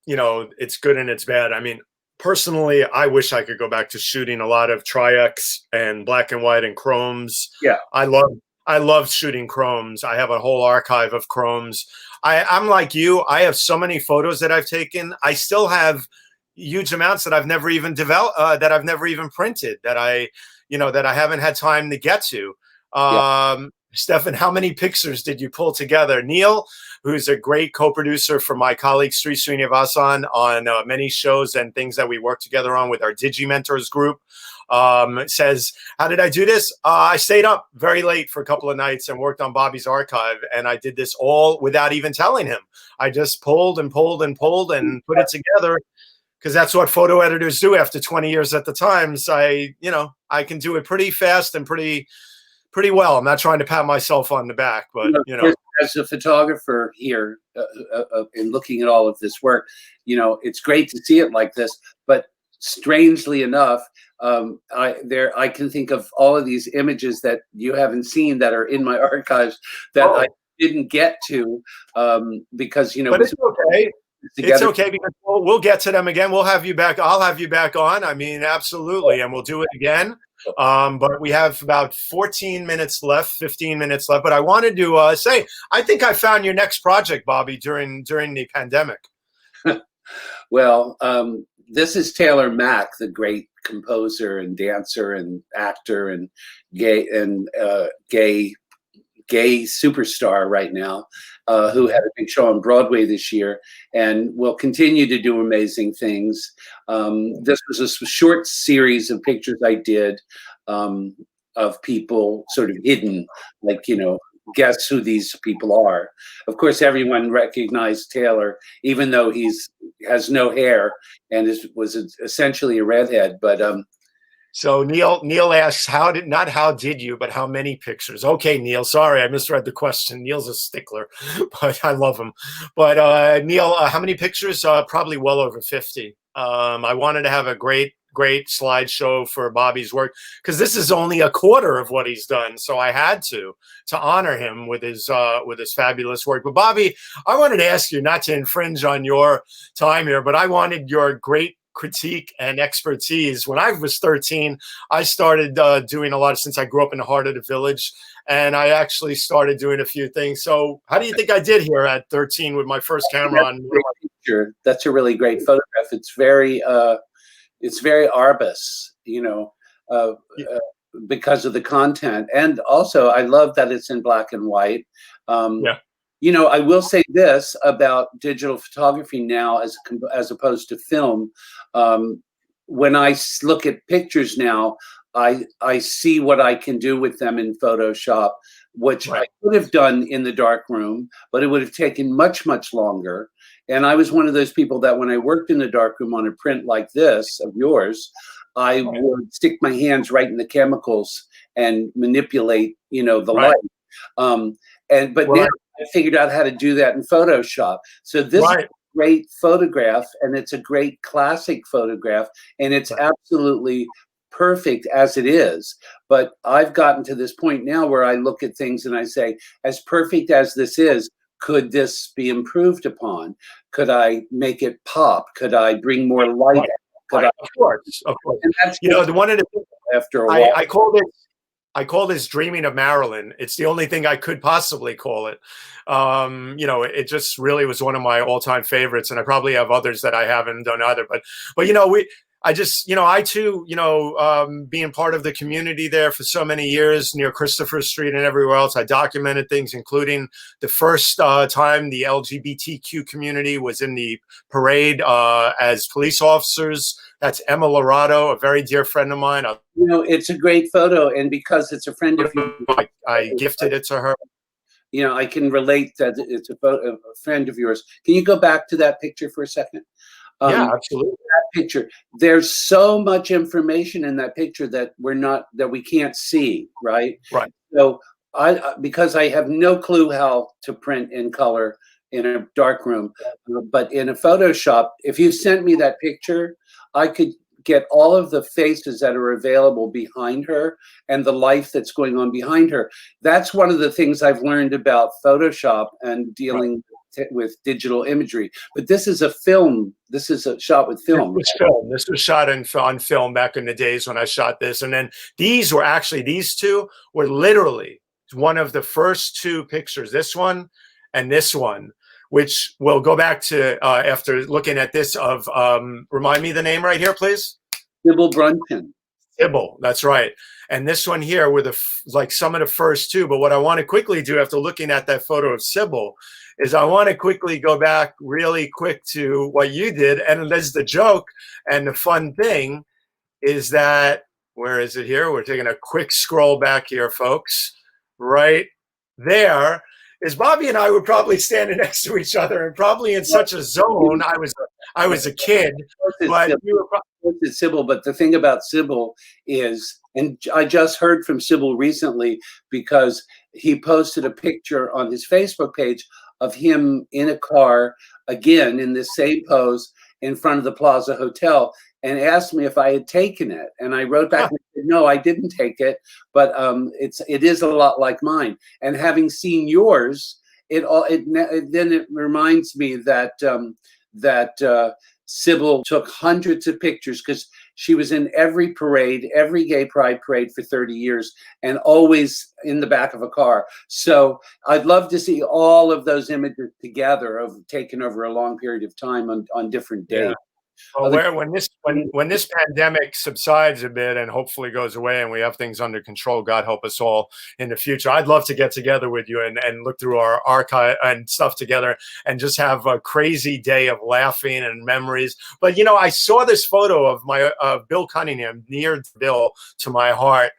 you know, it's good and it's bad. I mean, personally, I wish I could go back to shooting a lot of tri-X and black and white and chromes. yeah, I love shooting chromes. I have a whole archive of chromes. I'm like you. I have so many photos that I've taken. I still have huge amounts that I've never even developed, that I've never even printed, that you know, that I haven't had time to get to. yeah. Stefan, how many pictures did you pull together? Neil, who's a great co-producer for my colleague Sri Srinivasan on many shows and things that we work together on with our DigiMentors group, says, how did I do this? I stayed up very late for a couple of nights and worked on Bobby's archive, and I did this all without even telling him. I just pulled and pulled and pulled and put it together, because that's what photo editors do after 20 years at the Times. You know, I can do it pretty fast and pretty well. I'm not trying to pat myself on the back, but you know, as a photographer here, in looking at all of this work, you know, it's great to see it like this. But strangely enough, I can think of all of these images that you haven't seen that are in my archives that I didn't get to, because, you know. But it's okay. It's okay, because we'll get to them again. We'll have you back. I'll have you back on. I mean, absolutely. And we'll do it again. But we have about 14 minutes left, 15 minutes left. But I wanted to say, I think I found your next project, Bobby, during the pandemic. Well, this is Taylor Mack, the great composer and dancer and actor and gay superstar right now, who had a big show on Broadway this year and will continue to do amazing things. This was a short series of pictures I did, of people sort of hidden, like, you know, guess who these people are. Of course, everyone recognized Taylor, even though has no hair and was essentially a redhead. But so Neil asks, not how did you, but how many pictures? Okay, Neil, sorry, I misread the question. Neil's a stickler, but I love him. But Neil, how many pictures? Probably well over 50. I wanted to have a great slideshow for Bobby's work, because this is only a quarter of what he's done. So I had to honor him with his fabulous work. But Bobby, I wanted to ask you, not to infringe on your time here, but I wanted your great critique and expertise. When I was 13, I started doing a lot, since I grew up in the heart of the village, and I actually started doing a few things. So how do you think I did here at 13 with my first camera on? That's a really great photograph. It's very Arbus, you know, because of the content. And also, I love that it's in black and white. Yeah. You know, I will say this about digital photography now, as opposed to film. When I look at pictures now, I see what I can do with them in Photoshop, which I could have done in the dark room, but it would have taken much, much longer. And I was one of those people that when I worked in the darkroom on a print like this of yours, I would stick my hands right in the chemicals and manipulate, you know, the light. But now I figured out how to do that in Photoshop. So this is a great photograph, and it's a great classic photograph, and it's absolutely perfect as it is. But I've gotten to this point now where I look at things and I say, as perfect as this is, could this be improved upon? Could I make it pop? Could I bring more light? Of course. And that's, you know, one of the after a while. I call this dreaming of Marilyn. It's the only thing I could possibly call it. You know, it just really was one of my all-time favorites, and I probably have others that I haven't done either. But you know, I just, I too, being part of the community there for so many years near Christopher Street and everywhere else, I documented things, including the first time the LGBTQ community was in the parade as police officers. That's Emma Lorado, a very dear friend of mine. It's a great photo, and because it's a friend of yours, I gifted it to her. I can relate that it's a friend of yours. Can you go back to that picture for a second? Yeah, absolutely. That picture. There's so much information in that picture that we can't see, right? Right. So because I have no clue how to print in color in a dark room, but in a Photoshop, if you sent me that picture, I could get all of the faces that are available behind her and the life that's going on behind her. That's one of the things I've learned about Photoshop and dealing with digital imagery. But this is a film. This is a shot with film. This was shot on film back in the days when I shot this. And then these two were literally one of the first two pictures, this one and this one, which we'll go back to after looking at this of, remind me the name right here, please. Sybil Brunton. Sybil, that's right. And this one here were some of the first two. But what I want to quickly do after looking at that photo of Sybil is I want to quickly go back really quick to what you did. And there's the joke and the fun thing is that, where is it here? We're taking a quick scroll back here, folks. Right there is Bobby and I were probably standing next to each other and probably in such a zone. I was a kid, but we were Sybil. But the thing about Sybil is, and I just heard from Sybil recently because he posted a picture on his Facebook page of him in a car, again, in this same pose in front of the Plaza Hotel, and asked me if I had taken it. And I wrote back, and said, no, I didn't take it, but it is a lot like mine. And having seen yours, then it reminds me that Sybil took hundreds of pictures because she was in every parade, every gay pride parade for 30 years, and always in the back of a car. So I'd love to see all of those images together of taken over a long period of time on different days. Yeah. Well, when this pandemic subsides a bit and hopefully goes away and we have things under control, God help us all in the future, I'd love to get together with you and look through our archive and stuff together and just have a crazy day of laughing and memories. But, I saw this photo of Bill Cunningham, near Bill to my heart.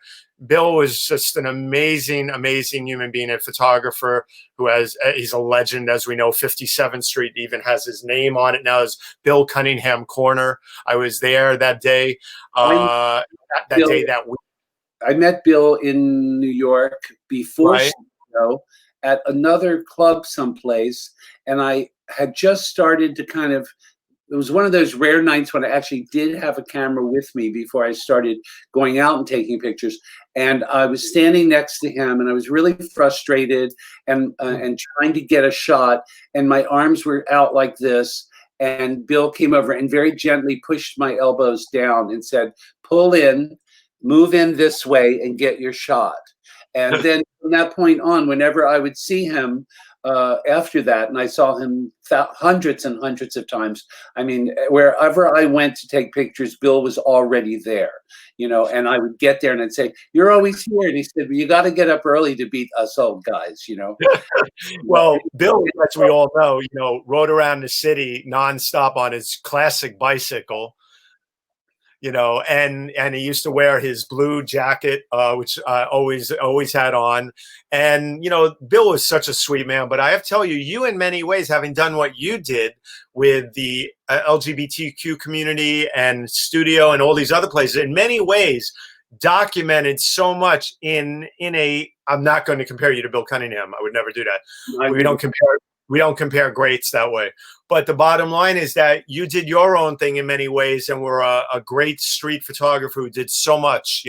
Bill was just an amazing, amazing human being and photographer he's a legend, as we know. 57th Street even has his name on it now as Bill Cunningham Corner. I was there that day, that week. I met Bill in New York before at another club someplace, and I had just started to it was one of those rare nights when I actually did have a camera with me before I started going out and taking pictures. And I was standing next to him, and I was really frustrated and trying to get a shot. And my arms were out like this. And Bill came over and very gently pushed my elbows down and said, "Pull in, move in this way, and get your shot." And then from that point on, whenever I would see him, after that, and I saw him hundreds and hundreds of times. I mean, wherever I went to take pictures, Bill was already there, and I would get there and I'd say, "You're always here." And he said, "Well, you got to get up early to beat us old guys, Well, Bill, as we all know, rode around the city nonstop on his classic bicycle. And he used to wear his blue jacket, which I always had on. And, Bill was such a sweet man. But I have to tell you, you in many ways, having done what you did with the LGBTQ community and studio and all these other places, in many ways, documented so much I'm not going to compare you to Bill Cunningham. I would never do that. We don't compare greats that way. But the bottom line is that you did your own thing in many ways and were a great street photographer who did so much,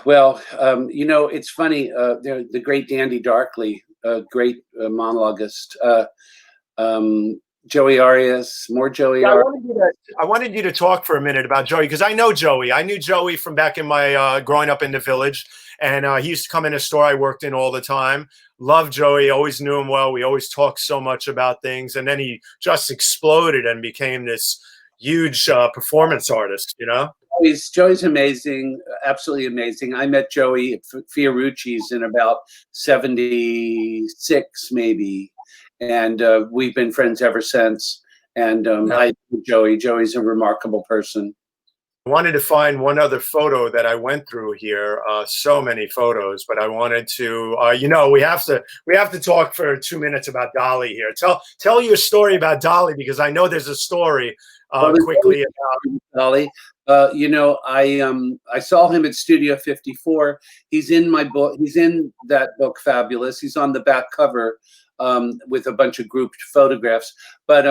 Well, it's funny. The great Dandy Darkley, great monologuist, Joey Arias, more Joey Arias. I wanted you to talk for a minute about Joey, because I know Joey. I knew Joey from back in my growing up in the Village. And he used to come in a store I worked in all the time. Loved Joey, always knew him well. We always talked so much about things. And then he just exploded and became this huge performance artist, you know? Joey's amazing, absolutely amazing. I met Joey at Fiorucci's in about 76, maybe. And we've been friends ever since. And I Joey's a remarkable person. I wanted to find one other photo that I went through here. So many photos, but I wanted to, you know, we have to talk for 2 minutes about Dolly here. Tell your story about Dolly, because I know there's a story quickly about Dolly. You know, I saw him at Studio 54. He's in my book. He's in that book, Fabulous. He's on the back cover with a bunch of grouped photographs. But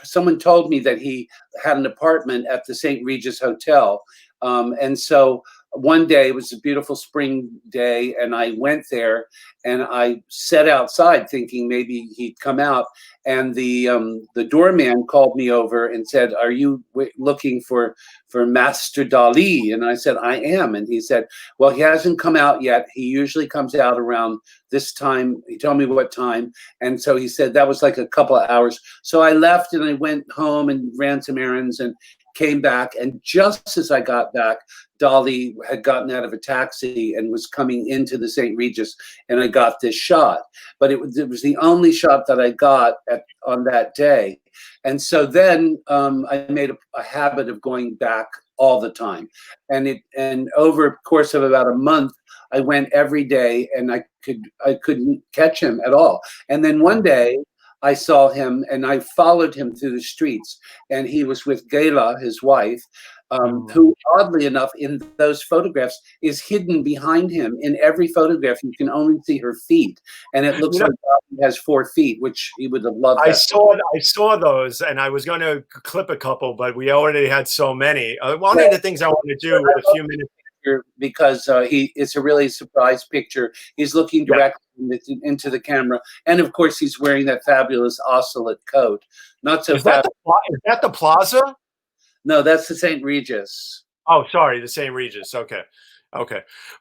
someone told me that he had an apartment at the St. Regis Hotel. And so one day, it was a beautiful spring day, and I went there and I sat outside thinking maybe he'd come out. And the doorman called me over and said, "Are you looking for Master Dali?" And I said, "I am." And he said, "Well, he hasn't come out yet. He usually comes out around this time." He told me what time. And so he said that was like a couple of hours. So I left and I went home and ran some errands and came back. And just as I got back, Dolly had gotten out of a taxi and was coming into the St. Regis, and I got this shot. But it was the only shot that I got on that day. And so then I made a habit of going back all the time. And over a course of about a month, I went every day, and I couldn't catch him at all. And then one day, I saw him and I followed him through the streets, and he was with Gayla, his wife, who oddly enough in those photographs is hidden behind him. In every photograph, you can only see her feet, and it looks like he has 4 feet, which he would have loved. I saw those, and I was going to clip a couple, but we already had so many. One of the things I want to do with a few minutes, because it's a really surprise picture. He's looking directly into the camera, and of course he's wearing that fabulous oscillate coat. Not so fabulous. Is that the Plaza? No, that's the St. Regis. Oh, sorry, the St. Regis. Okay.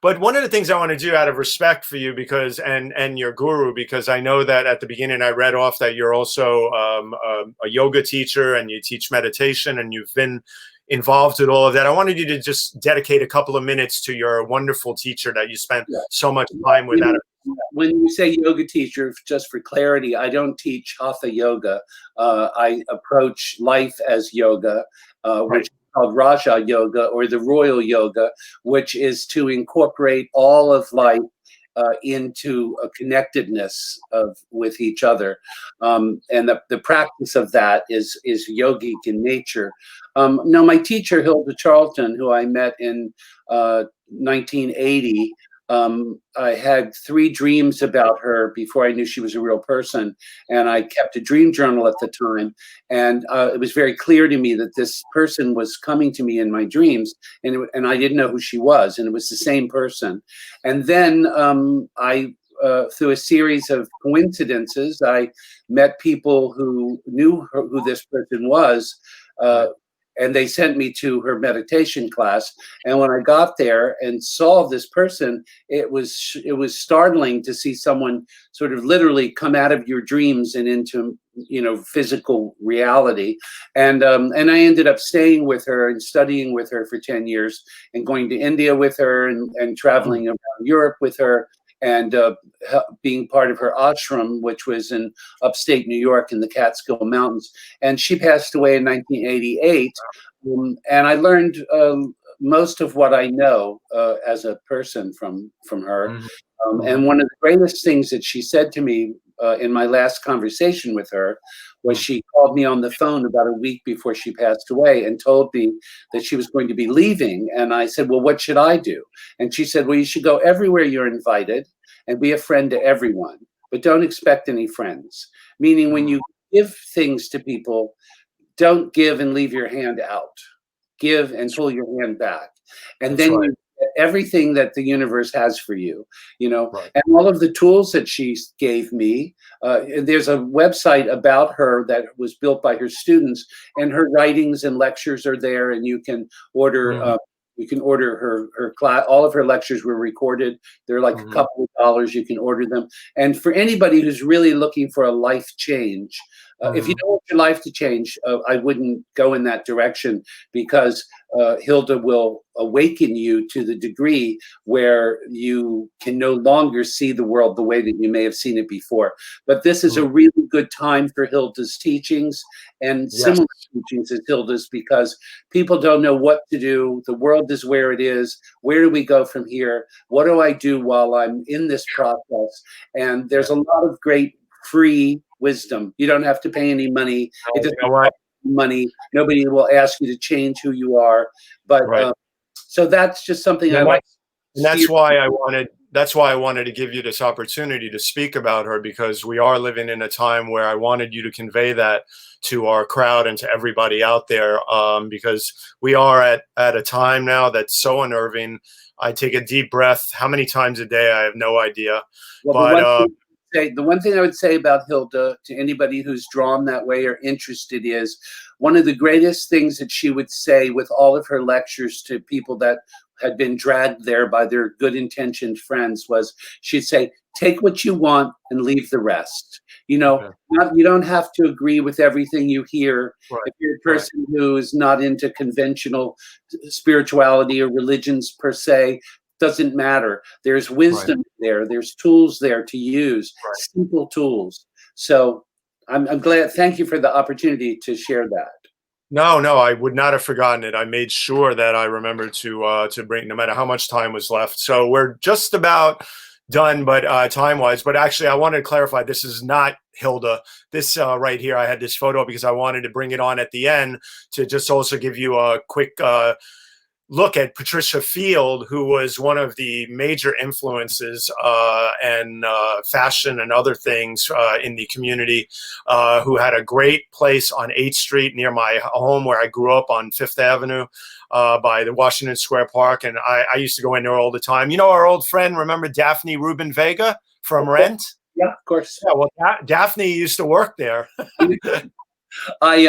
But one of the things I want to do out of respect for you, because and your guru, because I know that at the beginning I read off that you're also a yoga teacher and you teach meditation and you've been involved with all of that. I wanted you to just dedicate a couple of minutes to your wonderful teacher that you spent so much time with. When you say yoga teacher, just for clarity, I don't teach hatha yoga. I approach life as yoga, which is called Raja Yoga, or the royal yoga, which is to incorporate all of life into a connectedness with each other, and the practice of that is yogic in nature. Now, my teacher Hilda Charlton, who I met in 1980. I had 3 dreams about her before I knew she was a real person, and I kept a dream journal at the time, and it was very clear to me that this person was coming to me in my dreams, and I didn't know who she was, and it was the same person. And then through a series of coincidences, I met people who knew who this person was, and they sent me to her meditation class. And when I got there and saw this person, it was startling to see someone sort of literally come out of your dreams and into, you know, physical reality. And I ended up staying with her and studying with her for 10 years and going to India with her and traveling around Europe with her, and being part of her ashram, which was in upstate New York in the Catskill Mountains. And she passed away in 1988. And I learned most of what I know as a person from her. And one of the greatest things that she said to me in my last conversation with her was she called me on the phone about a week before she passed away and told me that she was going to be leaving. And I said, "Well, what should I do?" And she said, "Well, you should go everywhere you're invited and be a friend to everyone, but don't expect any friends." Meaning when you give things to people, don't give and leave your hand out. Give and pull your hand back. And then you get everything that the universe has for you, you know. And all of the tools that she gave me, there's a website about her that was built by her students, and her writings and lectures are there, and you can order her class. All of her lectures were recorded. They're like a couple of dollars. You can order them. And for anybody who's really looking for a life change, If you don't want your life to change, I wouldn't go in that direction, because Hilda will awaken you to the degree where you can no longer see the world the way that you may have seen it before. But this is a really good time for Hilda's teachings and similar teachings as Hilda's, because people don't know what to do. The world is where it is. Where do we go from here? What do I do while I'm in this process? And there's a lot of great free wisdom. You don't have to pay any money. It doesn't cost money. Nobody will ask you to change who you are. But so that's just something I like. And that's why I wanted to give you this opportunity to speak about her, because we are living in a time where I wanted you to convey that to our crowd and to everybody out there, because we are at a time now that's so unnerving. I take a deep breath. How many times a day? I have no idea. Well, the one thing I would say about Hilda to anybody who's drawn that way or interested is, one of the greatest things that she would say with all of her lectures to people that had been dragged there by their good intentioned friends was, she'd say, take what you want and leave the rest. You know, you don't have to agree with everything you hear. If you're a person who is not into conventional spirituality or religions per se, doesn't matter. There's wisdom there. There's tools there to use, simple tools. So I'm glad. Thank you for the opportunity to share that. No, I would not have forgotten it. I made sure that I remembered to bring, no matter how much time was left. So we're just about done, but time-wise. But actually, I wanted to clarify, this is not Hilda. This right here, I had this photo because I wanted to bring it on at the end to just also give you a quick look at Patricia Field, who was one of the major influences and fashion and other things in the community, who had a great place on 8th Street near my home where I grew up on 5th Avenue by the Washington Square Park. And I used to go in there all the time. You know, our old friend, remember Daphne Rubin Vega from Rent? Yeah, of course. Yeah, well, Daphne used to work there. I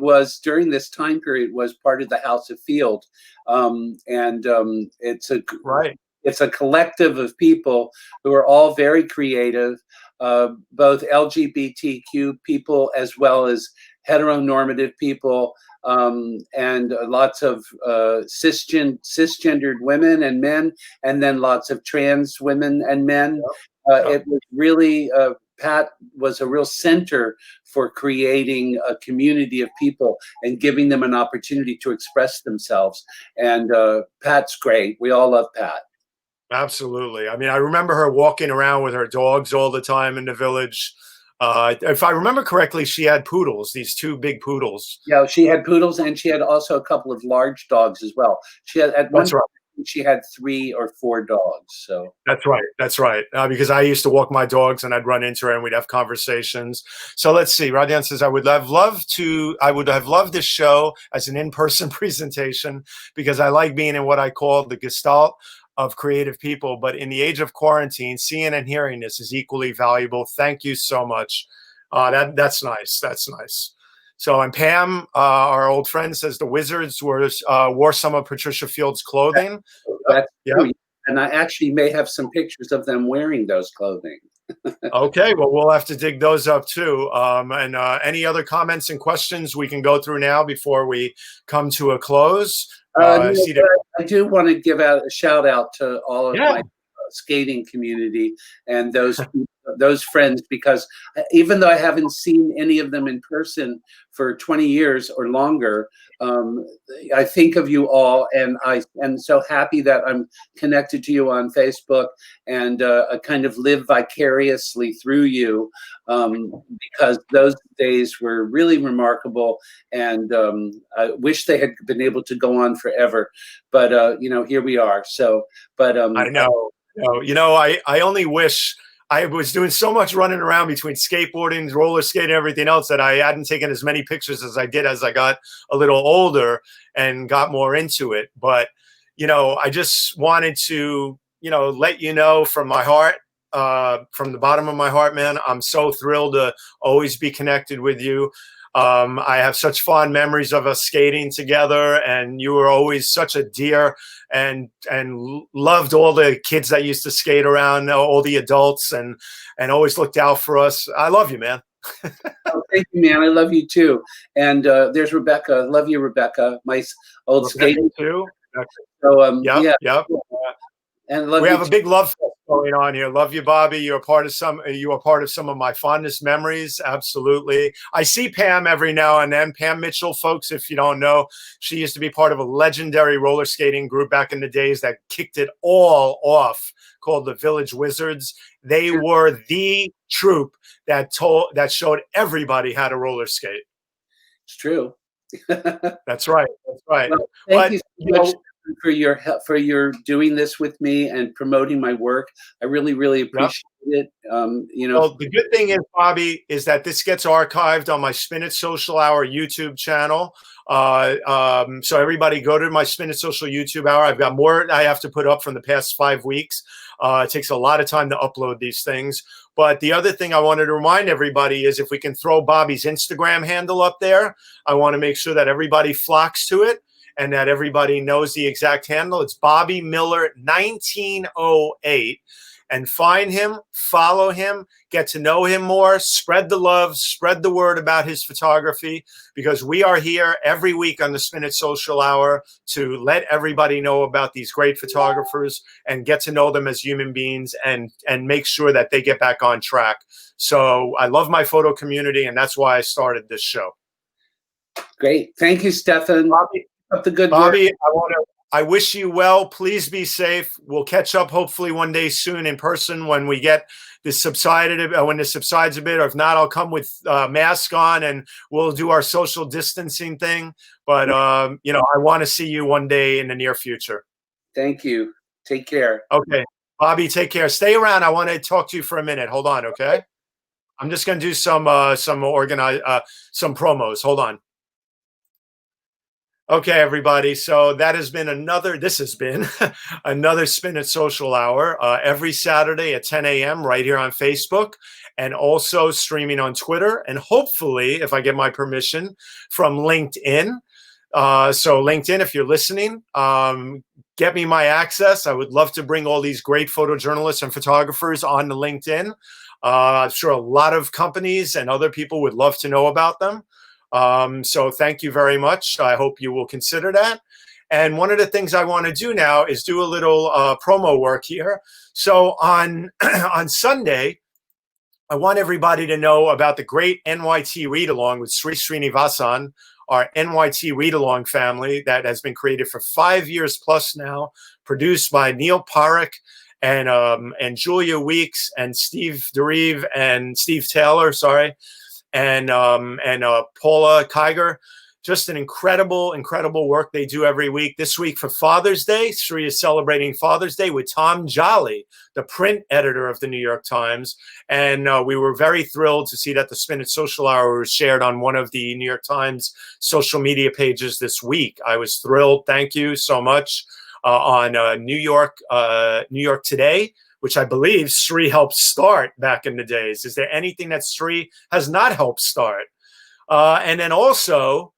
was, during this time period, was part of the House of Field, it's a collective of people who are all very creative, both LGBTQ people as well as heteronormative people, and lots of cisgendered women and men, and then lots of trans women and men. It was really Pat was a real center for creating a community of people and giving them an opportunity to express themselves. And Pat's great. We all love Pat. Absolutely. I mean, I remember her walking around with her dogs all the time in the village. If I remember correctly, she had poodles, these 2 big poodles. Yeah, she had poodles, and she had also a couple of large dogs as well. She had she had 3 or 4 dogs. So that's right. Because I used to walk my dogs, and I'd run into her, and we'd have conversations. So let's see. Radian says, I would have loved this show as an in-person presentation, because I like being in what I call the gestalt of creative people. But in the age of quarantine, seeing and hearing this is equally valuable. Thank you so much. That's nice. That's nice. So, and Pam, our old friend, says the Wizards wore some of Patricia Field's clothing. That's true. And I actually may have some pictures of them wearing those clothing. Okay, well, we'll have to dig those up too. And any other comments and questions we can go through now before we come to a close? I do want to give out a shout out to all of my skating community and those friends, because even though I haven't seen any of them in person for 20 years or longer, I think of you all, and I am so happy that I'm connected to you on Facebook, and I kind of live vicariously through you, because those days were really remarkable, and I wish they had been able to go on forever, but here we are. So, but I know. I only wish I was doing so much running around between skateboarding, roller skating, and everything else that I hadn't taken as many pictures as I did as I got a little older and got more into it. But, I just wanted to, let you know from my heart, from the bottom of my heart, man, I'm so thrilled to always be connected with you. I have such fond memories of us skating together, and you were always such a dear, and loved all the kids that used to skate around, all the adults, and always looked out for us. I love you, man. Oh, thank you, man. I love you too. And there's Rebecca. Love you, Rebecca. My old skater too. So Yep, yeah, yep. and love We you have a too. big love fest going on here. Love you, Bobby. You're a part of some. You are part of some of my fondest memories. Absolutely. I see Pam every now and then. Pam Mitchell, folks, if you don't know, she used to be part of a legendary roller skating group back in the days that kicked it all off, called the Village Wizards. They were the troupe that showed everybody how to roller skate. It's true. That's right. That's right. Well, thank But you so you much know, for your help, for your doing this with me and promoting my work. I really, really yeah. appreciate it. Well, the good thing is, Bobby, is that this gets archived on my Spin It Social Hour YouTube channel. So everybody go to my Spin It Social YouTube Hour. I've got more I have to put up from the past 5 weeks. It takes a lot of time to upload these things. But the other thing I wanted to remind everybody is if we can throw Bobby's Instagram handle up there, I want to make sure that everybody flocks to it and that everybody knows the exact handle. It's Bobby Miller 1908. And find him, follow him, get to know him more, spread the love, spread the word about his photography, because we are here every week on the Spin It Social Hour to let everybody know about these great photographers and get to know them as human beings and make sure that they get back on track. So I love my photo community, and that's why I started this show. Great. Thank you, Stefan. Bobby, Keep up the good Bobby, work. I wish you well. Please be safe. We'll catch up hopefully one day soon in person when we get this subsided, when this subsides a bit, or if not, I'll come with mask on and we'll do our social distancing thing. But, I want to see you one day in the near future. Thank you. Take care. Okay. Bobby, take care. Stay around. I want to talk to you for a minute. Hold on. Okay. I'm just going to do some promos. Hold on. Okay, everybody. So this has been another Spin It Social Hour every Saturday at 10 a.m. right here on Facebook, and also streaming on Twitter, and hopefully, if I get my permission, from LinkedIn. So LinkedIn, if you're listening, get me my access. I would love to bring all these great photojournalists and photographers on to LinkedIn. I'm sure a lot of companies and other people would love to know about them. So thank you very much. I hope you will consider that. And one of the things I want to do now is do a little promo work here. So on Sunday, I want everybody to know about the great NYT read-along with Sri Srinivasan, our NYT read-along family that has been created for 5 years plus now, produced by Neil Parekh and Julia Weeks and Steve DeRive and Steve Taylor, and Paula Kiger. Just an incredible, incredible work they do every week. This week for Father's Day, Sri is celebrating Father's Day with Tom Jolly, the print editor of the New York Times. And we were very thrilled to see that the Spin It Social Hour was shared on one of the New York Times social media pages this week. I was thrilled. Thank you so much. On New York Today, which I believe Sri helped start back in the days. Is there anything that Sri has not helped start? And then also,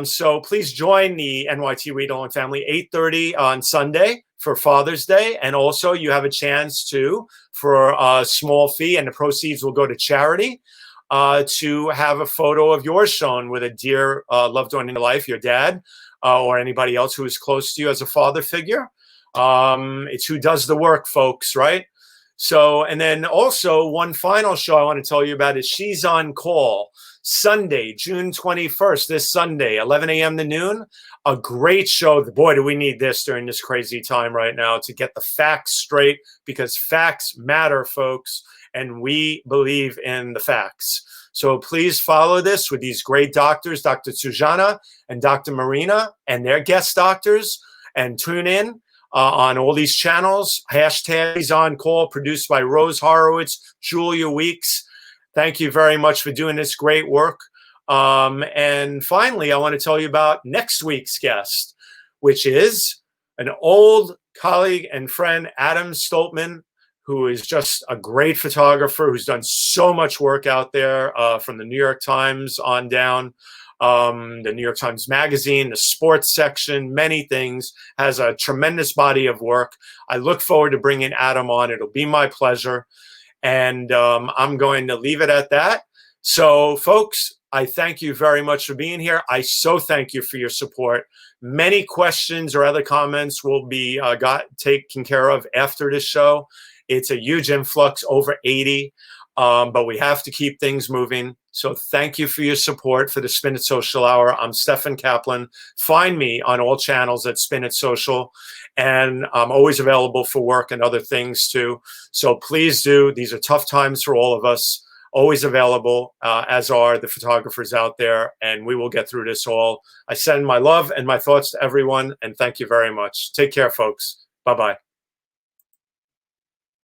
so please join the NYT Read Along family, 8:30 on Sunday for Father's Day. And also you have a chance for a small fee, and the proceeds will go to charity, to have a photo of yours shown with a dear loved one in your life, your dad, or anybody else who is close to you as a father figure. It's who does the work, folks, right? So, and then also one final show I want to tell you about is She's on Call, Sunday, June 21st, this Sunday, 11 a.m. to noon. A great show. Boy, do we need this during this crazy time right now to get the facts straight, because facts matter, folks, and we believe in the facts. So please follow this with these great doctors, Dr. Sujana and Dr. Marina, and their guest doctors, and tune in on all these channels. Hashtags on Call, produced by Rose Horowitz, Julia Weeks. Thank you very much for doing this great work. And finally, I want to tell you about next week's guest, which is an old colleague and friend, Adam Stoltman, who is just a great photographer who's done so much work out there, from the New York Times on down. The New York Times Magazine, the sports section, many things, has a tremendous body of work. I look forward to bringing Adam on. It'll be my pleasure. And I'm going to leave it at that. So, folks, I thank you very much for being here. I so thank you for your support. Many questions or other comments will be taken care of after this show. It's a huge influx, over 80, but we have to keep things moving. So thank you for your support for the Spin It Social Hour. I'm Stefan Kaplan. Find me on all channels at Spin It Social, and I'm always available for work and other things too. So please do. These are tough times for all of us. Always available, as are the photographers out there, and we will get through this all. I send my love and my thoughts to everyone, and thank you very much. Take care, folks. Bye-bye.